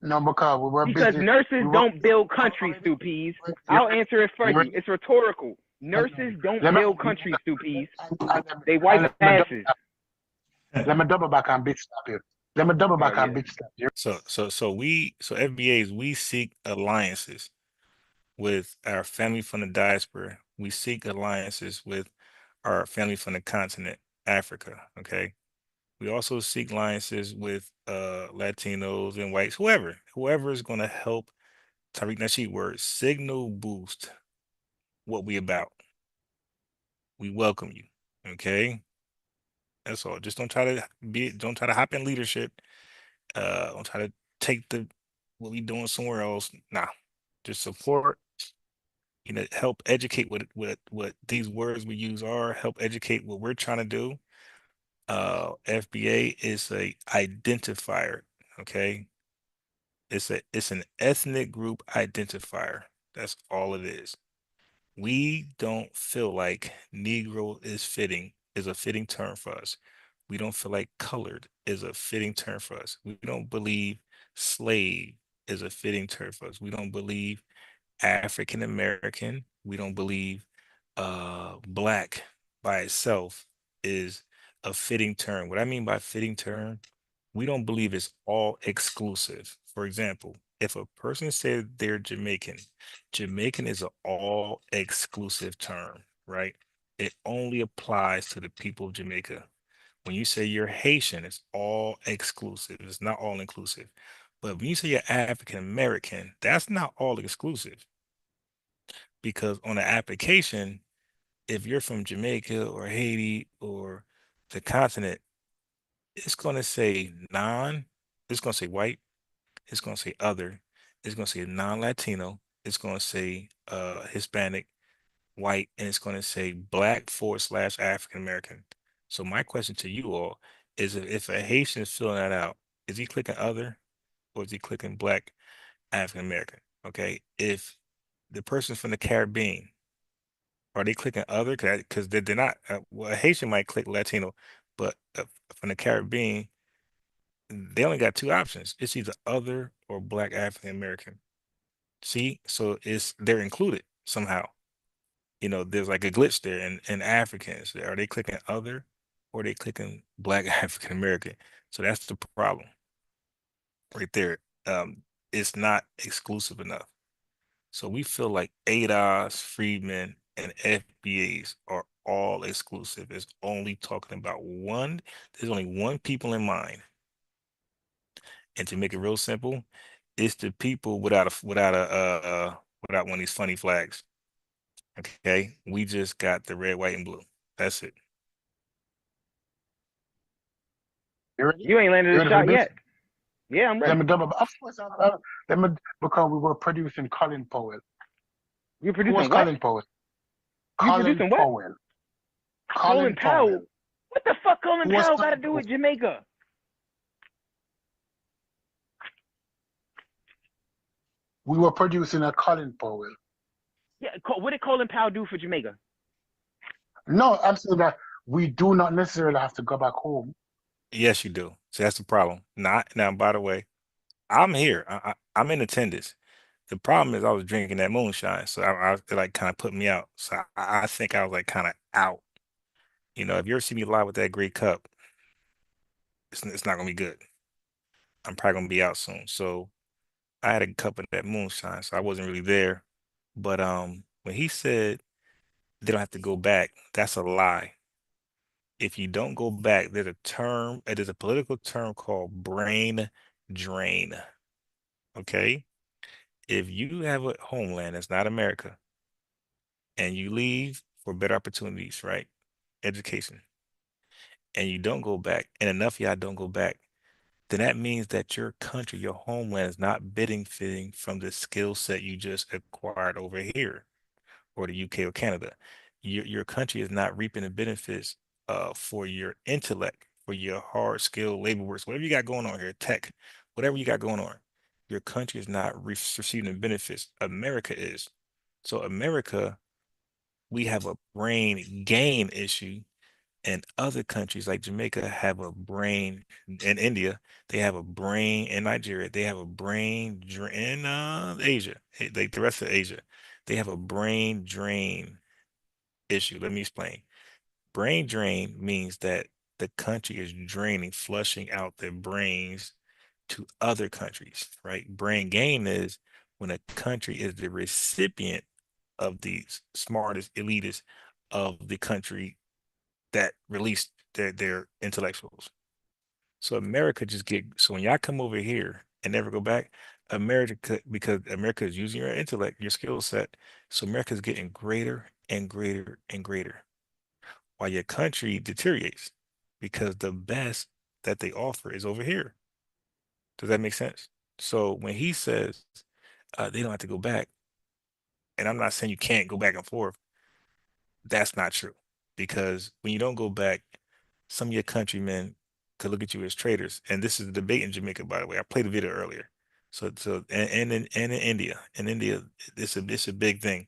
No, because we were Because busy. nurses We were. don't build countries, Stupees. You I'll answer it for you you. It's rhetorical. Nurses don't let me build countries, Stupees. They and wipe asses. let me double back and bitch slap you. Let me double Oh back and yeah. bitch slap you. So FBAs, we seek alliances with our family from the diaspora. We seek alliances with our family from the continent, Africa. Okay. We also seek alliances with Latinos and whites, whoever is going to help Tariq Nasheed word signal boost what we about. We welcome you. Okay. That's all. Just don't try to hop in leadership. Don't try to take the what we doing somewhere else. Nah. Just support, help educate what these words we use are, help educate what we're trying to do. FBA is a identifier, okay? It's an ethnic group identifier. That's all it is. We don't feel like Negro is a fitting term for us. We don't feel like colored is a fitting term for us. We don't believe slave is a fitting term for us. We don't believe African American. We don't believe black by itself is a fitting term. What I mean by fitting term, we don't believe it's all exclusive. For example, if a person said they're Jamaican, Jamaican is an all exclusive term, right? It only applies to the people of Jamaica. When you say you're Haitian, it's all exclusive. It's not all inclusive. But when you say you're African American, that's not all exclusive because on the application, if you're from Jamaica or Haiti or the continent, it's going to say it's going to say white, it's going to say other, it's going to say non-Latino, it's going to say Hispanic, white, and it's going to say black forward slash African American. So my question to you all is if a Haitian is filling that out, is he clicking other or is he clicking black African American? Okay. If the person's from the Caribbean, are they clicking other? Because they're not. Well, a Haitian might click Latino, but from the Caribbean, they only got two options. It's either other or Black African American. See, so they're included somehow. There's like a glitch there. And Africans, are they clicking other or are they clicking Black African American? So that's the problem right there. It's not exclusive enough. So we feel like ADOS, Freedmen, and FBAs are all exclusive. It's only talking about one. There's only one people in mind. And to make it real simple, it's the people without one of these funny flags. Okay, we just got the red, white, and blue. That's it. You ready? You ain't landed You a ready for shot this? yet. Yeah, I'm Let ready. me double. Of course, let me because we were producing Colin Powell. You Who was producing what? Colin Powell? You Colin producing what? Powell. Colin Colin Powell. Powell. What the fuck Colin Who was Powell got to Colin do Powell? with Jamaica? We were producing a Colin Powell. Yeah, what did Colin Powell do for Jamaica? No, I'm saying that we do not necessarily have to go back home. Yes, you do. So that's the problem. Not now. By the way, I'm here. I'm in attendance. The problem is I was drinking that moonshine, so it like kind of put me out. So I think I was like kind of out. If you ever see me live with that great cup, it's not gonna be good. I'm probably gonna be out soon. So I had a cup of that moonshine, so I wasn't really there. But when he said they don't have to go back, that's a lie. If you don't go back, there's a political term called brain drain. Okay? If you have a homeland that's not America and you leave for better opportunities, right? Education, and you don't go back, and enough of y'all don't go back, then that means that your country, your homeland is not bidding fitting from the skill set you just acquired over here or the UK or Canada. Your country is not reaping the benefits for your intellect, for your hard skill labor works, whatever you got going on here, tech, whatever you got going on. Your country is not receiving the benefits. America is. So America we have a brain gain issue, and other countries like Jamaica have a brain, in India, they have a brain, in Nigeria, they have a brain drain, in Asia, like the rest of Asia, they have a brain drain issue. Let me explain. Brain drain means that the country is draining, flushing out their brains to other countries, right? Brain gain is when a country is the recipient of the smartest, elitist of the country that released their intellectuals. So America just get, so when y'all come over here and never go back, America, because America is using your intellect, your skill set, so America is getting greater and greater and greater, while your country deteriorates because the best that they offer is over here. Does that make sense? So when he says they don't have to go back, and I'm not saying you can't go back and forth, that's not true. Because when you don't go back, some of your countrymen could look at you as traitors. And this is the debate in Jamaica, by the way. I played a video earlier. So and in India, it's a big thing.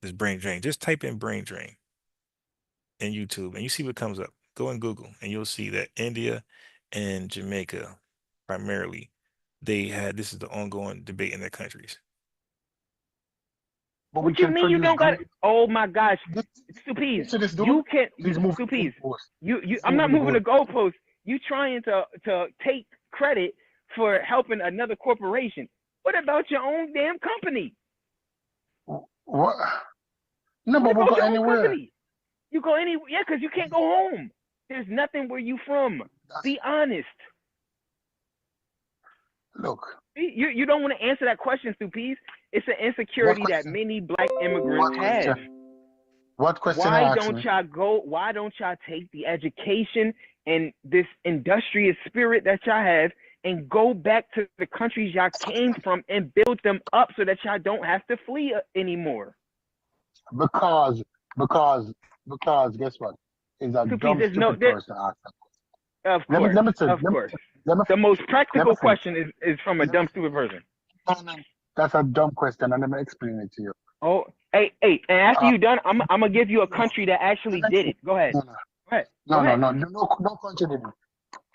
This brain drain. Just type in brain drain in YouTube and you see what comes up. Go in Google and you'll see that India and Jamaica primarily, they had this is the ongoing debate in their countries. But we What you can mean you produce don't got? great. Oh my gosh, Listen Stupiz, to this, dude. you can He's moving the Stupiz. goalpost. You He's I'm not moving the moving the goalpost. goalpost. You trying to take credit for helping another corporation. What about your own damn company? What? No, What but we'll about go your own anywhere. company? You go any yeah, because you can't go home. There's nothing where you from. That's, Be honest. look, You don't want to answer that question, Stupiz. It's an what insecurity that question? many black immigrants What have. question? What question you asked me? Why don't y'all take the education and this industrious spirit that y'all have and go back to the countries y'all came from and build them up so that y'all don't have to flee anymore? Because, because, because, guess what? Is a Stupiz, dumb, there's no stupid person asked that. of Let me, course, let me tell you. of course. Let me The most finish. Let me practical finish. question is from a Let me dumb stupid person. finish. That's a dumb question, and let me explain it to you. Oh, hey, and after Uh, you're done, I'm gonna give you a no, country that actually let did me, it. Go ahead. no, Go ahead. no, Go no, ahead. no, no, no, no country did it.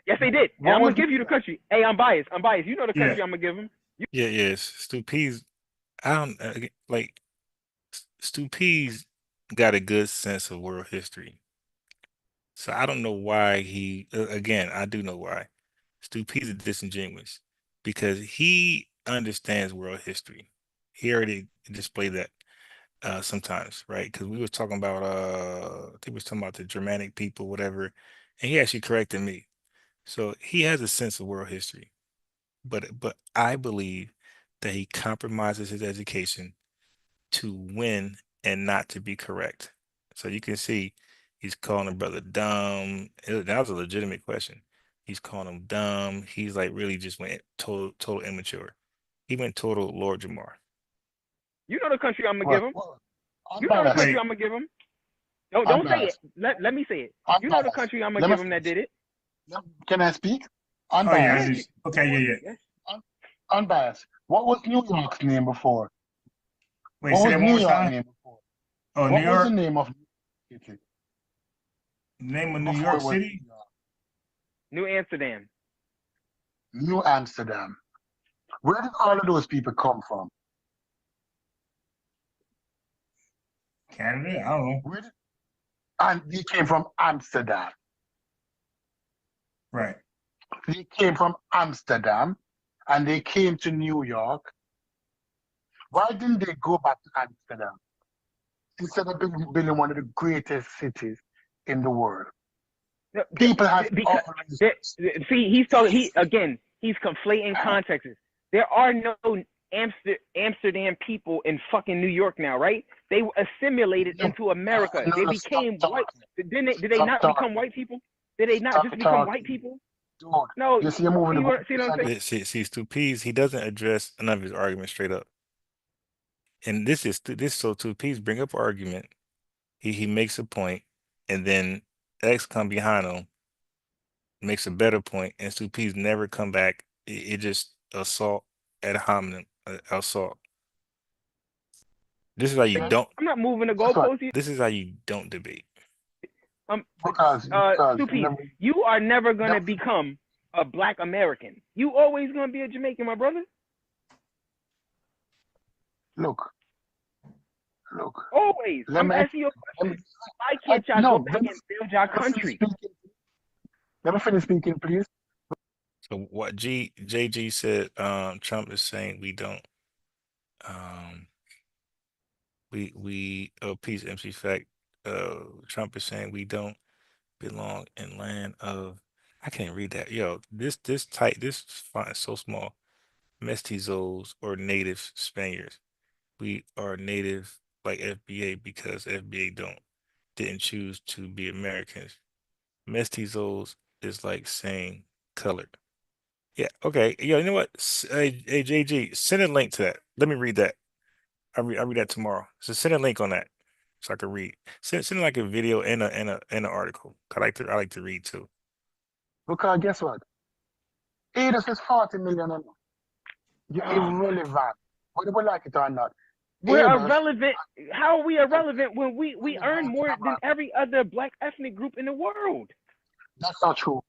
Yes, they did. And What I'm was gonna give you the country. Hey, I'm biased. I'm biased. You know the Yeah. country I'm gonna give him. Yeah, yes. Stu P's, I don't like Stu P's got a good sense of world history. So I don't know why again, I do know why. Stu P's is disingenuous because he understands world history. He already displayed that sometimes, right? Because we was talking about I think we was talking about the Germanic people, whatever, and he actually corrected me. So he has a sense of world history. But I believe that he compromises his education to win and not to be correct. So you can see he's calling a brother dumb. That was a legitimate question. He's calling him dumb. He's like really just went total immature. He went total Lord Jamar. You know the country I'm gonna give What? him. What? You know the Unbiased. country Wait. I'm gonna give him. Don't say it. Unbiased. Let me say it. You know the Unbiased. country I'm gonna Let me give him that finish. did it. Can I speak? Oh yeah, I Yes. Unbiased. just okay, yeah, yeah. Yes. Unbiased. What was New York's name before? Wait, What say was that one New more York's time. name before? Oh, New What was the York. name of New York City Name of New before York it was City. New York? New Amsterdam. New Amsterdam. Where did all of those people come from? Canada. I don't know. Where did, and they came from Amsterdam. Right. They came from Amsterdam and they came to New York. Why didn't they go back to Amsterdam instead of building one of the greatest cities in the world? No, People have because always. see, he's talking. He's conflating contexts. There are no Amsterdam people in fucking New York now, right? They were assimilated No, into America. no, They no, stop became white. talking. Did they Stop not become talking. white people? Did they not Stop just become white talking. people? Dude, No. you see, you're moving the See what I'm saying? goalposts. See, Stu P's, he doesn't address none of his arguments straight up. And this so Stu P's bring up argument. He makes a point, and then X come behind him, makes a better point, and Stu P's never come back. It just assault ad hominem, assault. This is how you See, don't. I'm not moving the Guess what? goalposts. This is how you don't debate. Um, Because Supi, never, you are never gonna never, become a Black American. You always gonna be a Jamaican, my brother. look, look. Always. Let I'm me, asking you a let question. me Why can't y'all go no. back and build your Let me finish country? speaking. Let me finish speaking, please. So what JG said, Trump is saying we don't, um, peace MC fact, Trump is saying we don't belong in land of, I can't read that. Yo, this font is so small. Mestizos or native Spaniards. We are native like FBA because FBA didn't choose to be Americans. Mestizos is like saying colored. Yeah, okay. Yo, you know what? Hey, JG, send a link to that. Let me read that. I'll read that tomorrow. So send a link on that so I can read. Send like a video and an article. I like to read too. Because guess what? Aidos is 40 million. You're irrelevant, whether we like it or not. We're Aidos, irrelevant. How are we irrelevant when when we you earn go to more than America, every other Black ethnic group in the world? that's not true.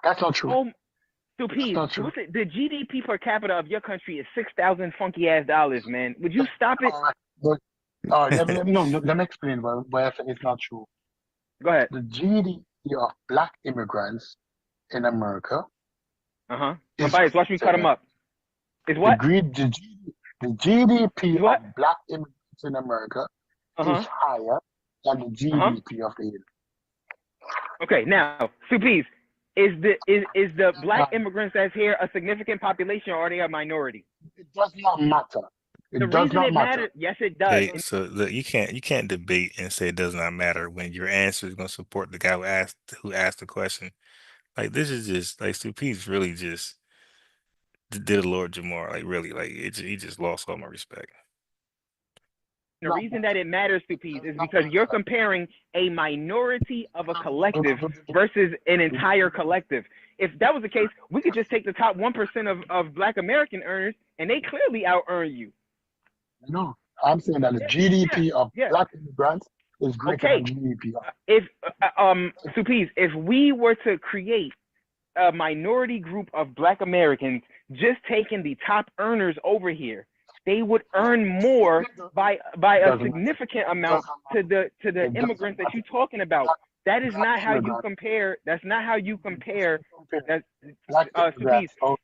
That's not true. Oh, so That's please, not true. what's it? The GDP per capita of your country is 6,000 funky ass dollars, man. Would you stop it? All right. But no, let me explain why I think it's not true. Go ahead. The GDP of black immigrants in America My is bias, watch me cut them greater. up. Is The, what? greed, the GDP Is what? of black immigrants in America Uh is huh. higher than the Uh huh. GDP of the Okay, now, Suppies, is the Black United. immigrants that's here a significant population or are they a minority? It does not matter. The It does reason not it matter. matters, yes, it does. Hey, so look, you can't debate and say it does not matter when your answer is going to support the guy who asked the question. Like this is just like Stupi's really just did a Lord Jamar. Like really, like he just lost all my respect. The Not reason that matter. it matters, It Suppies, does is not because you're matter. comparing a minority of a Do- collective do- do- do- versus an do- entire collective. If that was the case, we could just take the top 1% of Black American earners and they clearly out earn you. No, I'm saying that the Yeah, yeah, GDP of yeah. black immigrants is greater than Okay. GDP of. If Suppies, if we were to create a minority group of Black Americans just taking the top earners over here, they would earn more by It a doesn't matter. significant It amount doesn't to matter. the It doesn't immigrants that matter. you're talking about. Black, That is black not how you immigrants. compare. That's not how you compare. That Black Suppies, immigrants. Oh,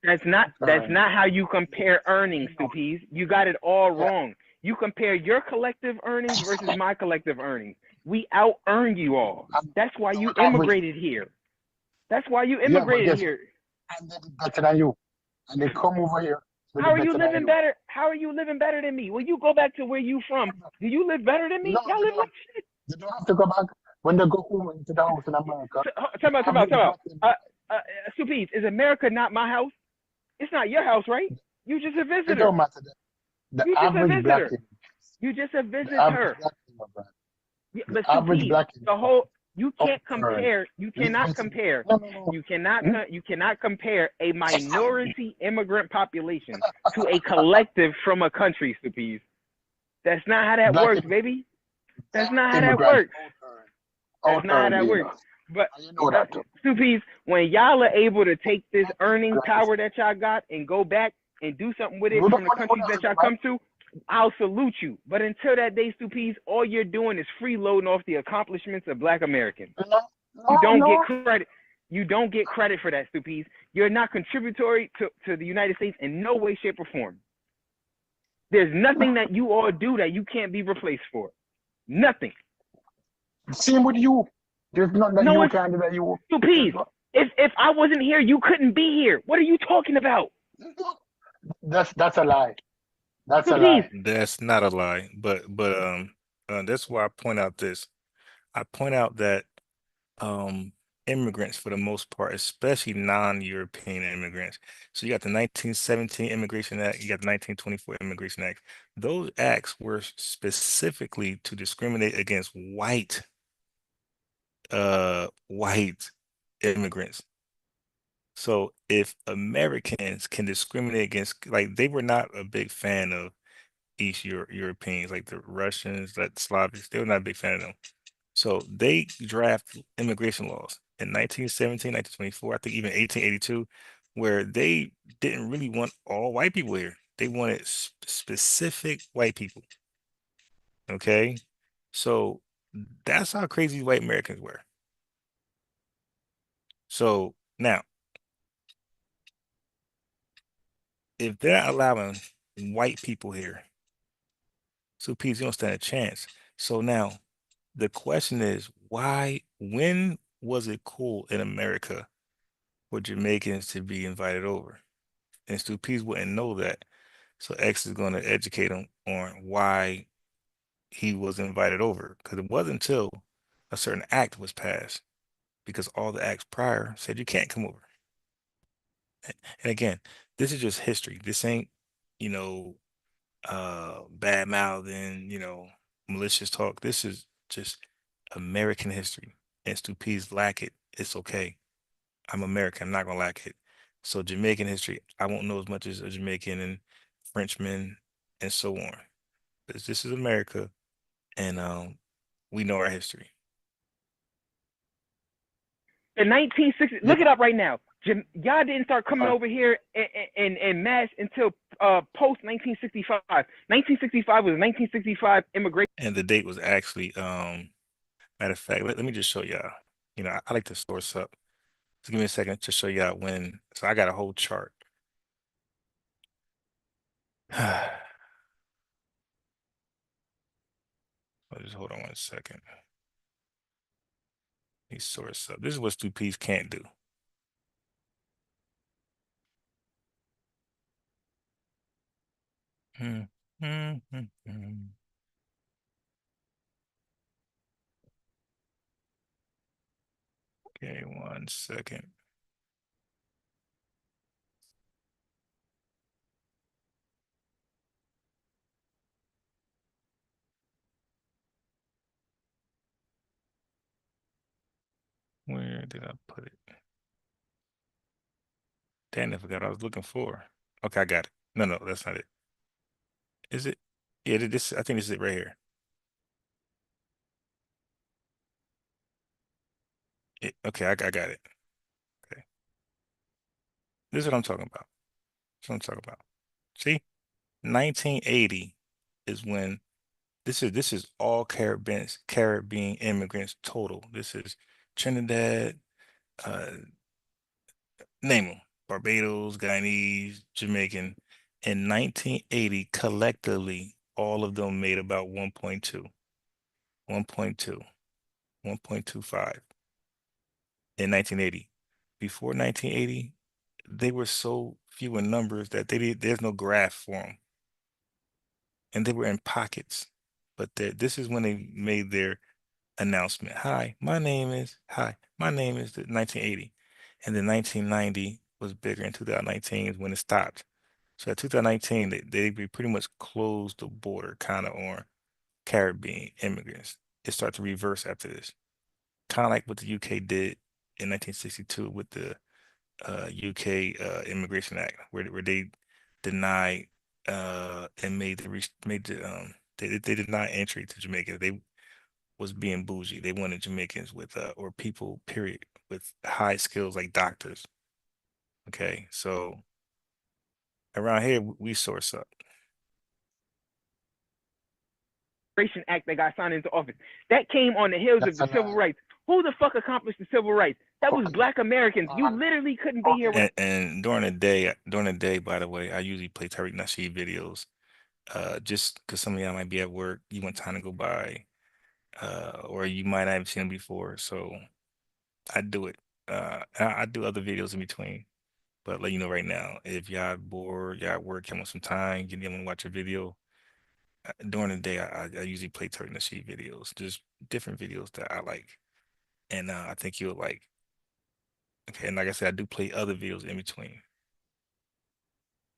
that's not how you compare earnings, Suppies. You got it all yeah, wrong. You compare your collective earnings versus my collective earnings. We out earn you all. and That's why you our average. immigrated here. That's why you Yeah, but immigrated guess what? here. And they do better than you. And they come over here, they How do are you better than living you. better? How are you living better than me? When you go back to where you from, do you live better than me? No, Y'all live like shit. they don't have to go back when they go home into the house in America. The Talk average about. black immigrant, Suppies, is America not my house? It's not your house, right? You just a it visitor. don't matter. The You just a average black visitor. immigrant, You just a the average visitor. black immigrant, Yeah, the but average Suppies, black the immigrant whole you can't earn compare. You cannot limited. compare. No, no, no. You cannot. Hmm? You cannot compare a minority immigrant population to a collective from a country, Suppies. That's not how that Black, works, baby. That's black not how that immigrants works. That's out not how earn that works. Aidos. But And you know that too. Suppies, when y'all are able to take this Black earning immigrants. power that y'all got and go back and do something with it You don't from the want to countries have to that go y'all back. come to, I'll salute you. But until that day, Suppies, all you're doing is freeloading off the accomplishments of Black Americans. No, You no, don't get no. credit. You don't get credit for that, Suppies. You're not contributory to the United States in no way, shape, or form. There's nothing that you all do that you can't be replaced for. Nothing. Same with you. There's nothing that No, you it's can do that you. Suppies. If I wasn't here, you couldn't be here. What are you talking about? That's a lie. That's a Suppies. lie. That's not a lie, but that's why I point out this. I point out that um immigrants for the most part, especially non-European immigrants. So you got the 1917 Immigration Act, you got the 1924 Immigration Act. Those acts were specifically to discriminate against white immigrants. So if Americans can discriminate against, like, they were not a big fan of Europeans, like the Russians, like the Slavics. They were not a big fan of them. So they draft immigration laws in 1917, 1924, I think even 1882, where they didn't really want all white people here. They wanted specific white people. Okay. So that's how crazy white Americans were. So now, if they're not allowing white people here, so peace, you don't stand a chance. So now the question is, when was it cool in America for Jamaicans to be invited over? And Stu Pease wouldn't know that. So X is going to educate him on why he was invited over. Because it wasn't until a certain act was passed, because all the acts prior said you can't come over. And again, this is just history. This ain't, you know, bad mouthing, malicious talk. This is just American history. And Stu Pease lack it. It's okay. I'm American. I'm not gonna lack it. So Jamaican history, I won't know as much as a Jamaican and Frenchman and so on. This is America, and we know our history. The 1960s. Look it up right now. Y'all didn't start coming over here in mass until post 1965. 1965 was 1965 immigration. And the date was actually, matter of fact, let me just show y'all. I like to source up. So give me a second to show y'all when. So I got a whole chart. Just hold on one second. Let me source up. This is what Stu Pease can't do. Okay, one second. Where did I put it? Damn, I forgot what I was looking for. Okay, I got it. No, that's not it. Is it? Yeah, this. I think this is it right here. Okay, I got it. Okay, this is what I'm talking about. This is what I'm talking about. See, 1980 is when this is all Caribbean immigrants total. This is Trinidad, uh, name them, Barbados, Guyanese, Jamaican. In 1980, collectively, all of them made about 1.2, 1.2, 1.25 in 1980. Before 1980, they were so few in numbers that there's no graph for them, and they were in pockets. But this is when they made their announcement. Hi, my name is the 1980, and then 1990 was bigger. In 2019 is when it stopped. So at 2019, they pretty much closed the border kind of on Caribbean immigrants. It started to reverse after this, kind of like what the UK did in 1962 with the UK Immigration Act, where they denied and they denied entry to Jamaica. They was being bougie. They wanted Jamaicans with or people period with high skills like doctors. Okay, so around here we source up. Act that got signed into office. That came on the heels of That's a the civil lie. rights. Who the fuck accomplished the civil rights? That was Okay. Black Americans. You Uh, literally couldn't be here okay. with. And during the day, by the way, I usually play Tariq Nasheed videos. Just because some of y'all might be at work, you want time to go by, or you might not have seen them before. So I do it. I do other videos in between. But let you know right now, if y'all bored, y'all at work, you want some time, you want to watch a video, during the day, I usually play Turk Nasheed videos, just different videos that I like. And I think you'll like. Okay, and like I said, I do play other videos in between.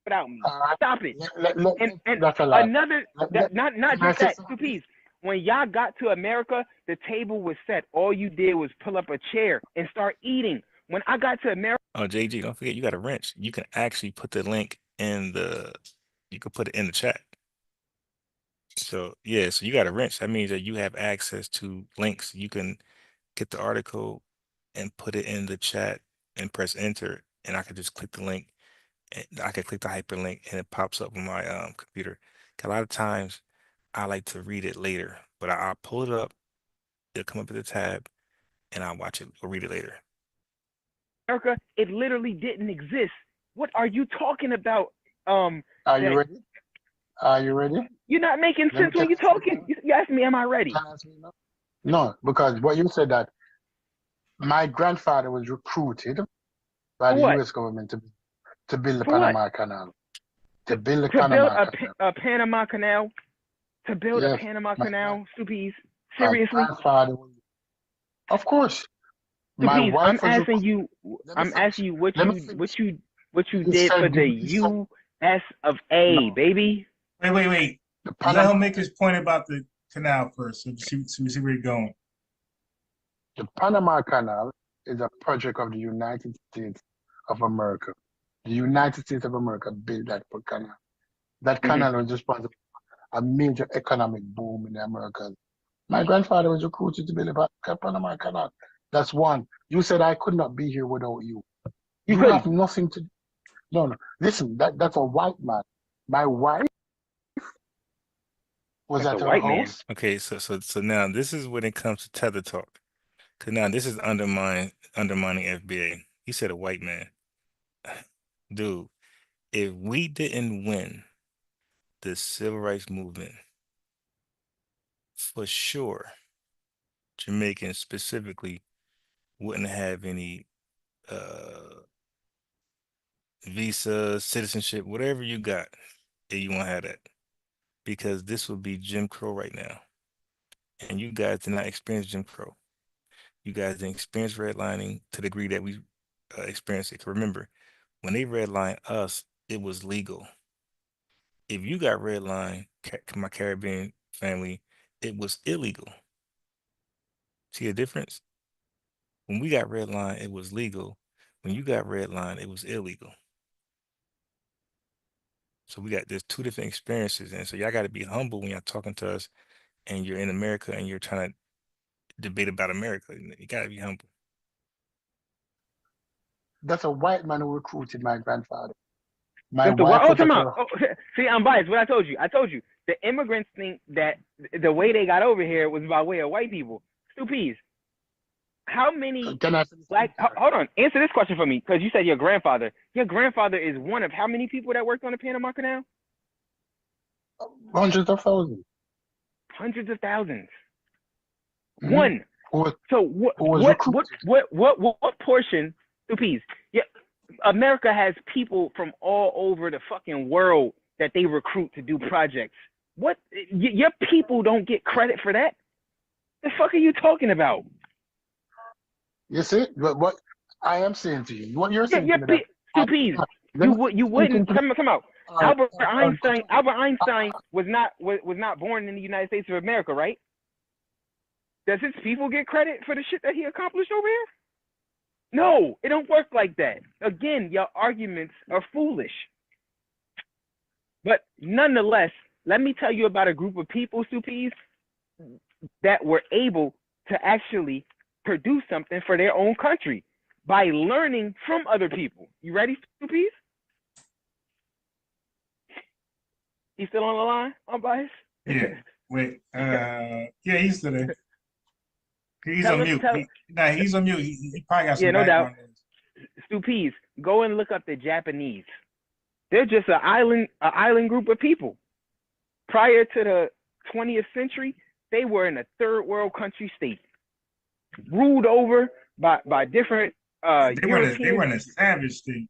Without me. Uh, Stop it. And that's a lie. another not Can I just say that, two something? piece. When y'all got to America, the table was set. All you did was pull up a chair and start eating. When I got to America, Oh, JG, don't forget you got a wrench. You can actually put the link in you can put it in the chat. So yeah, so you got a wrench. That means that you have access to links. You can get the article and put it in the chat and press enter, and I could just click the link. And I could click the hyperlink, and it pops up on my computer. 'Cause a lot of times I like to read it later, but I'll pull it up. It'll come up at the tab, and I'll watch it or read it later. America, it literally didn't exist. What are you talking about? Are you That ready? Are you ready? you're not making Let me sense can when I you're ask you talking. now? You asked me, am I ready? Can I ask you now? No, because what you said that my grandfather was recruited by For the what? U.S. government to build the For what? Panama Canal. To build the To build Panama Canal. a Panama Canal? To build a Yes, Panama my Canal, Stupies? my Seriously? grandfather was, of course. My Stupies, I'm wife was asking recruited. you. Let me I'm finish. asking you what Let me you finish. He did for said, the he said, U.S. of A. no, Baby. Wait. the Let Panama, him make his point about the canal first, so we see where he's going. the Panama Canal is a project of the United States of America. The United States of America built that canal. That Hmm. canal was responsible for a major economic boom in the Americas. My grandfather was recruited to build a Panama Canal. That's one. You said I could not be here without you. You You have couldn't. nothing to. No, no. Listen, that's a white man. My wife was That's a at her white man. house. Okay, so now this is when it comes to tether talk. Cause now this is undermining FBA. He said a white man. Dude, if we didn't win the civil rights movement, for sure, Jamaicans specifically wouldn't have any uh visa, citizenship, whatever you got, if you want to have that. Because this would be Jim Crow right now. And you guys did not experience Jim Crow. You guys didn't experience redlining to the degree that we experienced it. 'Cause remember, when they redlined us, it was legal. If you got redlined, my Caribbean family, it was illegal. See the difference? When we got redlined, it was legal. When you got redlined, it was illegal. So there's two different experiences, and so y'all got to be humble when y'all talking to us, and you're in America and you're trying to debate about America. You got to be humble. That's a white man who recruited my grandfather. My That's the what? wife Oh, was come at on. her. Oh, see, I'm biased. What I told you. I told you. The immigrants think that the way they got over here was by way of white people. Stupies. How many Can I finish? black? Hold on. Answer this question for me, because you said your grandfather. Your grandfather is one of how many people that worked on the Panama Canal? Hundreds of thousands. Hundreds of thousands. Hmm. One. Who was So what? who was What? What? recruited? What portion? Stupies. Yeah. America has people from all over the fucking world that they recruit to do projects. What? Your people don't get credit for that? The fuck are you talking about? You see, what I am saying to you, what you're Yeah, saying to me that two I peas. cannot. Let me You say something wouldn't to me. come out. All right, Albert Einstein was not born in the United States of America, right? Does his people get credit for the shit that he accomplished over here? No, it don't work like that. Again, your arguments are foolish. But nonetheless, let me tell you about a group of people, Stupies, that were able to actually produce something for their own country by learning from other people. You ready, Stupies? He's still on the line, unbiased? Yeah. Wait. Yeah, he's still there. He's tell on him, mute. tell He's on mute. He probably got Yeah, some no doubt. background noise. Stupies, go and look up the Japanese. They're just an island group of people. Prior to the 20th century, they were in a third world country state, ruled over by different They were Europeans. in a savage state.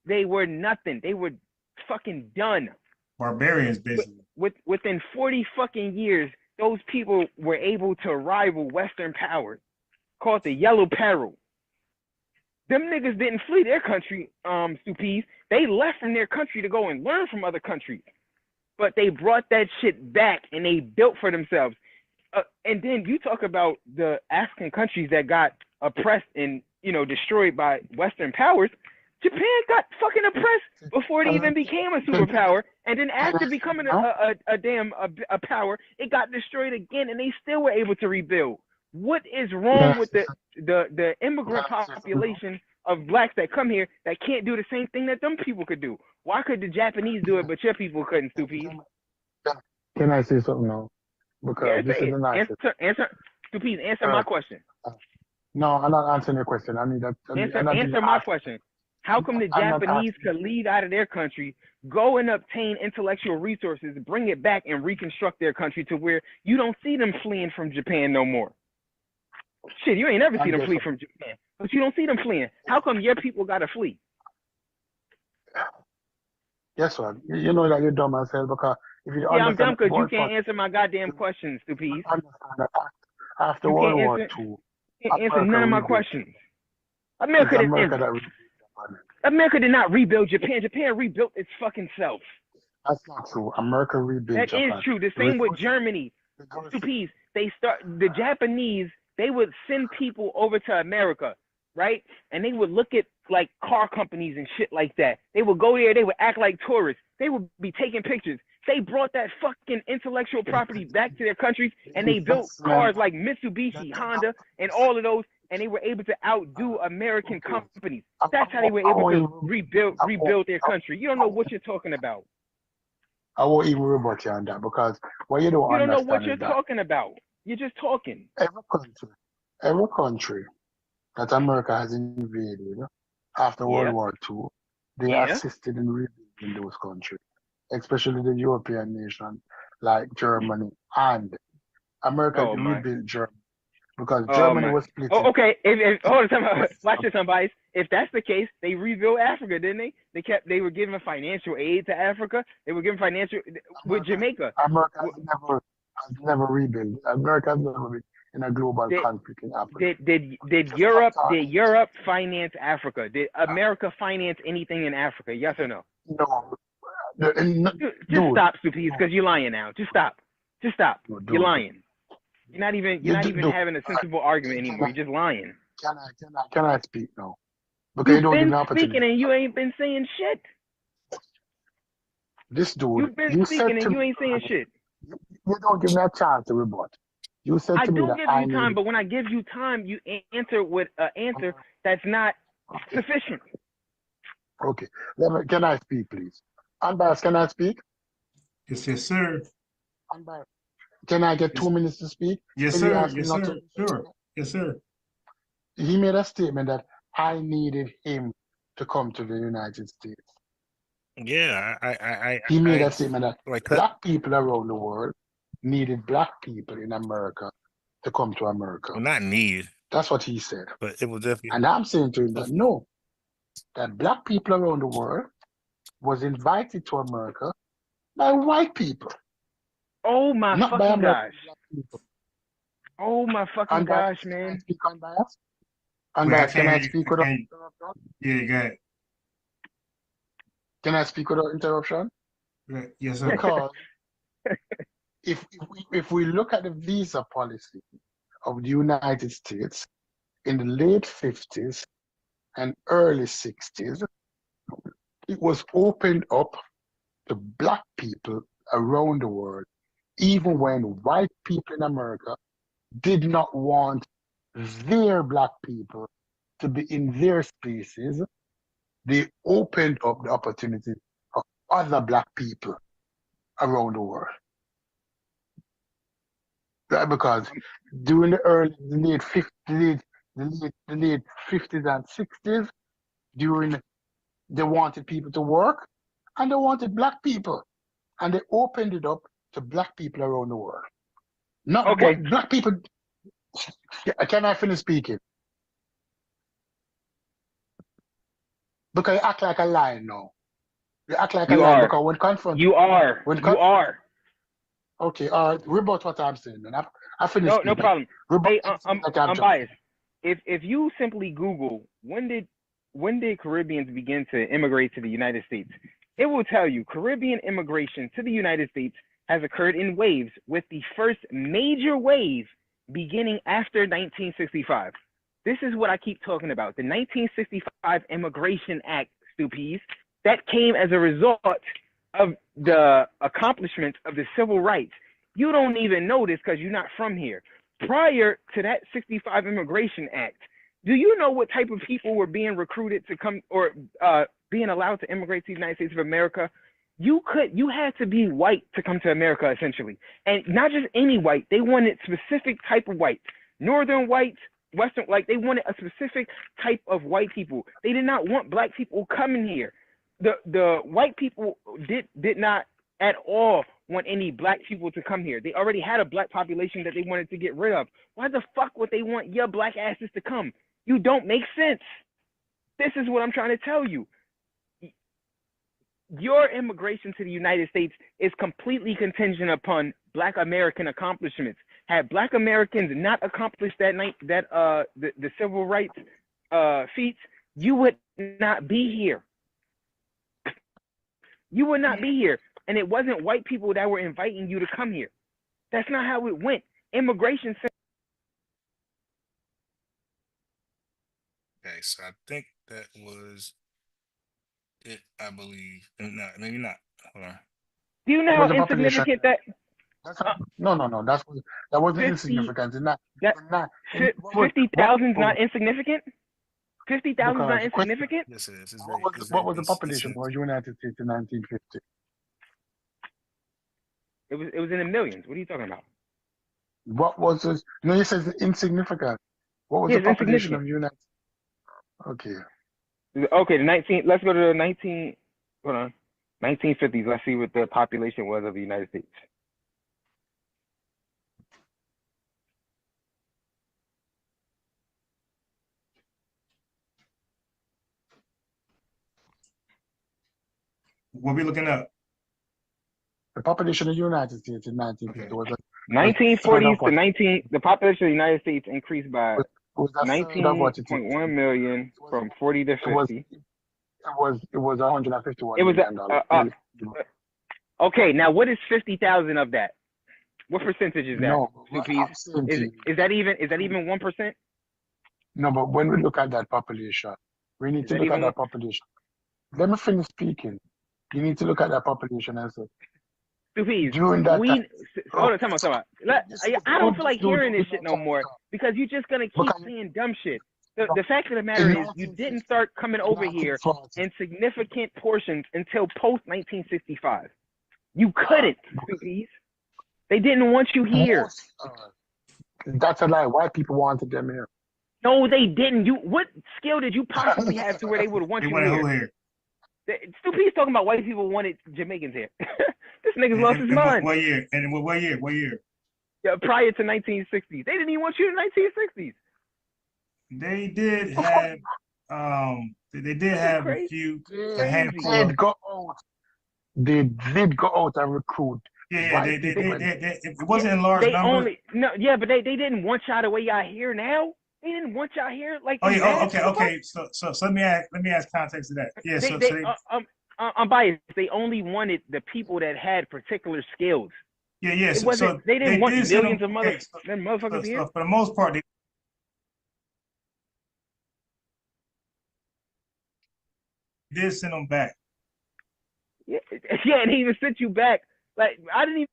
They were nothing. They were fucking done. Barbarians, basically. Within 40 fucking years, those people were able to rival Western powers, called the Yellow Peril. Them niggas didn't flee their country, Stupies. They left from their country to go and learn from other countries. But they brought that shit back and they built for themselves. And then you talk about the African countries that got oppressed and destroyed by Western powers. Japan got fucking oppressed before it even became a superpower, and then after becoming a power, it got destroyed again, and they still were able to rebuild. What is wrong with the immigrant population of blacks that come here that can't do the same thing that them people could do? Why could the Japanese do it, but your people couldn't, stupid? Can I say something now? Because this is the nicest. Stupid, answer my question. No, I'm not answering your question. I need that. Answer my question. How come the Japanese could leave out of their country, go and obtain intellectual resources, bring it back, and reconstruct their country to where you don't see them fleeing from Japan no more? Shit, you ain't ever see them flee from Japan, but you don't see them fleeing. How come your people gotta flee? Guess what? You know that you're dumb as hell because if you I'm dumb because you can't answer my goddamn questions, stupid. After World War II, you can't answer none of my questions. America did not rebuild Japan. Japan rebuilt its fucking self. That's not true. America rebuilt Japan. That is true. The same with Germany. Stupid. The Japanese, they would send people over to America, right? And they would look at like car companies and shit like that. They would go there, they would act like tourists. They would be taking pictures. They brought that fucking intellectual property back to their countries, and they built cars like Mitsubishi, Honda, and all of those, and they were able to outdo American companies. That's how they were able to rebuild their country. You don't know what you're talking about. I won't even rebut you on that because what you don't understand know what you're talking about. You're just talking. Every country that America has invaded after World War II, they assisted in rebuilding those countries, especially the European nations like Germany, and America rebuilt Germany because Germany was split. Oh, okay. Hold on, watch this, somebody. If that's the case, they rebuilt Africa, didn't they? They were giving financial aid to Africa. They were giving financial with Jamaica. America has never rebuilt. America has never been in a global conflict in Africa. Did Europe finance Africa? Did America finance anything in Africa? Yes or no? No. Just stop, stupid, because you're lying now. Just stop. You're lying. You're not even having a sensible argument anymore. You're just lying. Can I speak now? Because you've been speaking and you ain't been saying shit. This dude, you've been speaking and you ain't saying shit. You don't give me a chance to rebut. You said to me that I do give you time, but when I give you time, you answer with an answer that's not sufficient. Okay. Can I speak, please? Unbiased, can I speak? Yes, sir. Unbiased. Can I get 2 minutes to speak? Yes, sir. Yes, sir. Sure. Yes, sir. He made a statement that I needed him to come to the United States. Yeah, he made a statement that black people around the world needed black people in America to come to America. Well, not need. That's what he said. But it was definitely. And I'm saying to him that no, that black people around the world was invited to America by white people. Oh my fucking gosh. Oh my fucking gosh, man. Can I speak unbiased? Unbiased, can I speak without interruption? Yeah, go ahead. Can I speak without interruption? Yes, sir. Because if we look at the visa policy of the United States in the late 50s and early 60s, it was opened up to black people around the world, even when white people in America did not want their black people to be in their spaces. They opened up the opportunity for other black people around the world. Right? Because during the late 50s and 60s, they wanted people to work and they wanted black people. And they opened it up to black people around the world. Not black people. Can I finish speaking? Because you act like a lion now. You act like a lion because when confronted. You are. Okay, rebut what I'm saying. And I finished. No problem. Hey, I'm biased. If you simply Google when did Caribbeans begin to immigrate to the United States, it will tell you Caribbean immigration to the United States has occurred in waves, with the first major wave beginning after 1965. This is what I keep talking about. The 1965 Immigration Act Stupies. That came as a result of the accomplishments of the civil rights. You don't even know this because you're not from here. Prior to that 65 Immigration Act, do you know what type of people were being recruited to come or being allowed to immigrate to the United States of America? You had to be white to come to America, essentially. And not just any white, they wanted specific type of whites. Northern whites, Western, like they wanted a specific type of white people. They did not want black people coming here. The white people did not at all want any black people to come here. They already had a black population that they wanted to get rid of. Why the fuck would they want your black asses to come? You don't make sense. This is what I'm trying to tell you. Your immigration to the United States is completely contingent upon Black American accomplishments. Had Black Americans not accomplished the civil rights feats, you would not be here. You would not be here. And it wasn't white people that were inviting you to come here. That's not how it went. Immigration. Okay, so I think that was it, I believe. No, maybe not. Hold on. Do you know It how was a population. insignificant that? No. That wasn't 50 insignificant. It's not. That It's not. 50,000 is not insignificant. 50,000 is not Because insignificant. Yes, it is. It's What very, was, it's what very, was the it's population in- for the United States in 1950? It was in the millions. What are you talking about? What was this? No, you said it's insignificant. What was Yeah, the it's population of insignificant. the United States? Okay. Okay, let's go to the 1950s. Let's see what the population was of the United States. What we looking up? The population of the United States in 1950 was 1940s to the population of the United States increased by was a third of what it is. 19.1 million from 40 to 50. It was 151 It was million dollars. okay. Now, what is 50,000 of that? What percentage is that? No, Is that even 1%? No, but when we look at that population, we need to look at that population. Let me finish speaking. You need to look at that population and say, during that time. Hold on, time out. I don't feel like hearing this shit no more because you're just gonna keep saying dumb shit. The fact of the matter is, you didn't start coming over here in significant portions until post 1965. You couldn't, Stoopies. They didn't want you here. That's a lie. White people wanted them here. No, they didn't. What skill did you possibly have to where they would want you here? Stupid's talking about white people wanted Jamaicans here. This nigga's lost his mind. What year? And what year? Yeah, prior to 1960s. They didn't even want you in 1960s. They did have a few. They did go out. They did go out and recruit. Yeah, it wasn't in large numbers. But they didn't want y'all the way y'all here now. They didn't want y'all here like. Okay. So let me ask context to that. Yeah, I'm biased. They only wanted the people that had particular skills. Yeah. They didn't want millions of motherfuckers here. So for the most part, they did send them back. Yeah, and he even sent you back. Like I didn't even.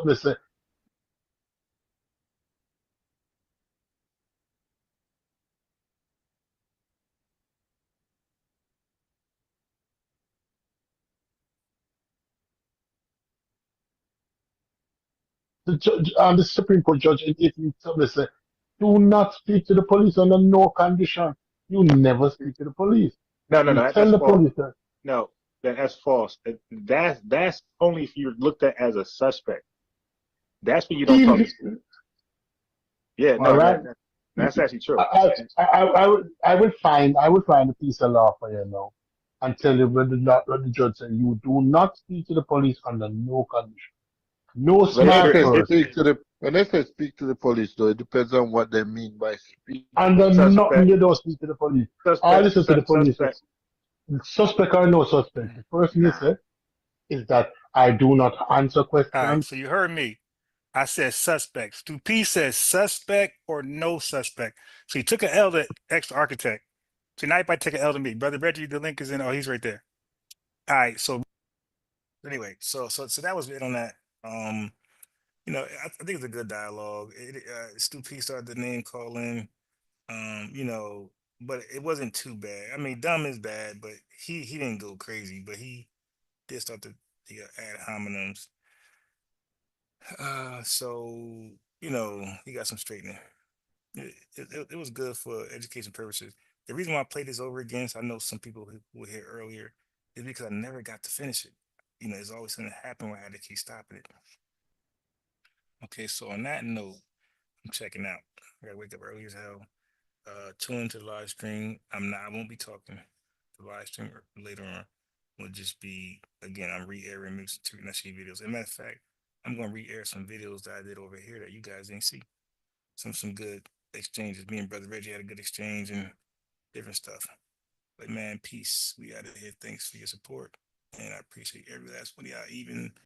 Listen. The judge, the Supreme Court judge in 1870 said, "Do not speak to the police under no condition. You never speak to the police. No, tell the police that." No, that's false. That's only if you're looked at as a suspect. That's when you don't talk to people. Yeah, no, right. that's actually true. I will find a piece of law for you now and tell you what the judge said. You do not speak to the police under no condition. No smart person. When they say speak to the police, though, it depends on what they mean by speak. And then nothing, you don't speak to the police. I listen to the police. Suspect or no suspect, the first thing you said is that I do not answer All right, questions. so you heard me. I said suspect. Stu P says suspect or no suspect. So he took an L to extra architect. So now you might take an L to me. Brother Reggie, the link is in. Oh, he's right there. All right, so anyway, so that was it on that. I think it's a good dialogue. Stu P started the name calling. Um, you know, but it wasn't too bad. I mean, dumb is bad, but he didn't go crazy, but he did start to add homonyms. So he got some straightening. It was good for education purposes. The reason why I played this over again, so I know some people who were here earlier, is because I never got to finish it. There's always something that happened where I had to keep stopping it. Okay, so on that note, I'm checking out. I gotta wake up early as hell. Tune into the live stream. I won't be talking. The live stream later on will just be, again, I'm re-airing music to Nashie videos. As a matter of fact, I'm gonna re-air some videos that I did over here that you guys didn't see. Some good exchanges. Me and Brother Reggie had a good exchange and different stuff. But man, peace. We out of here. Thanks for your support. And I appreciate every last one of y'all, even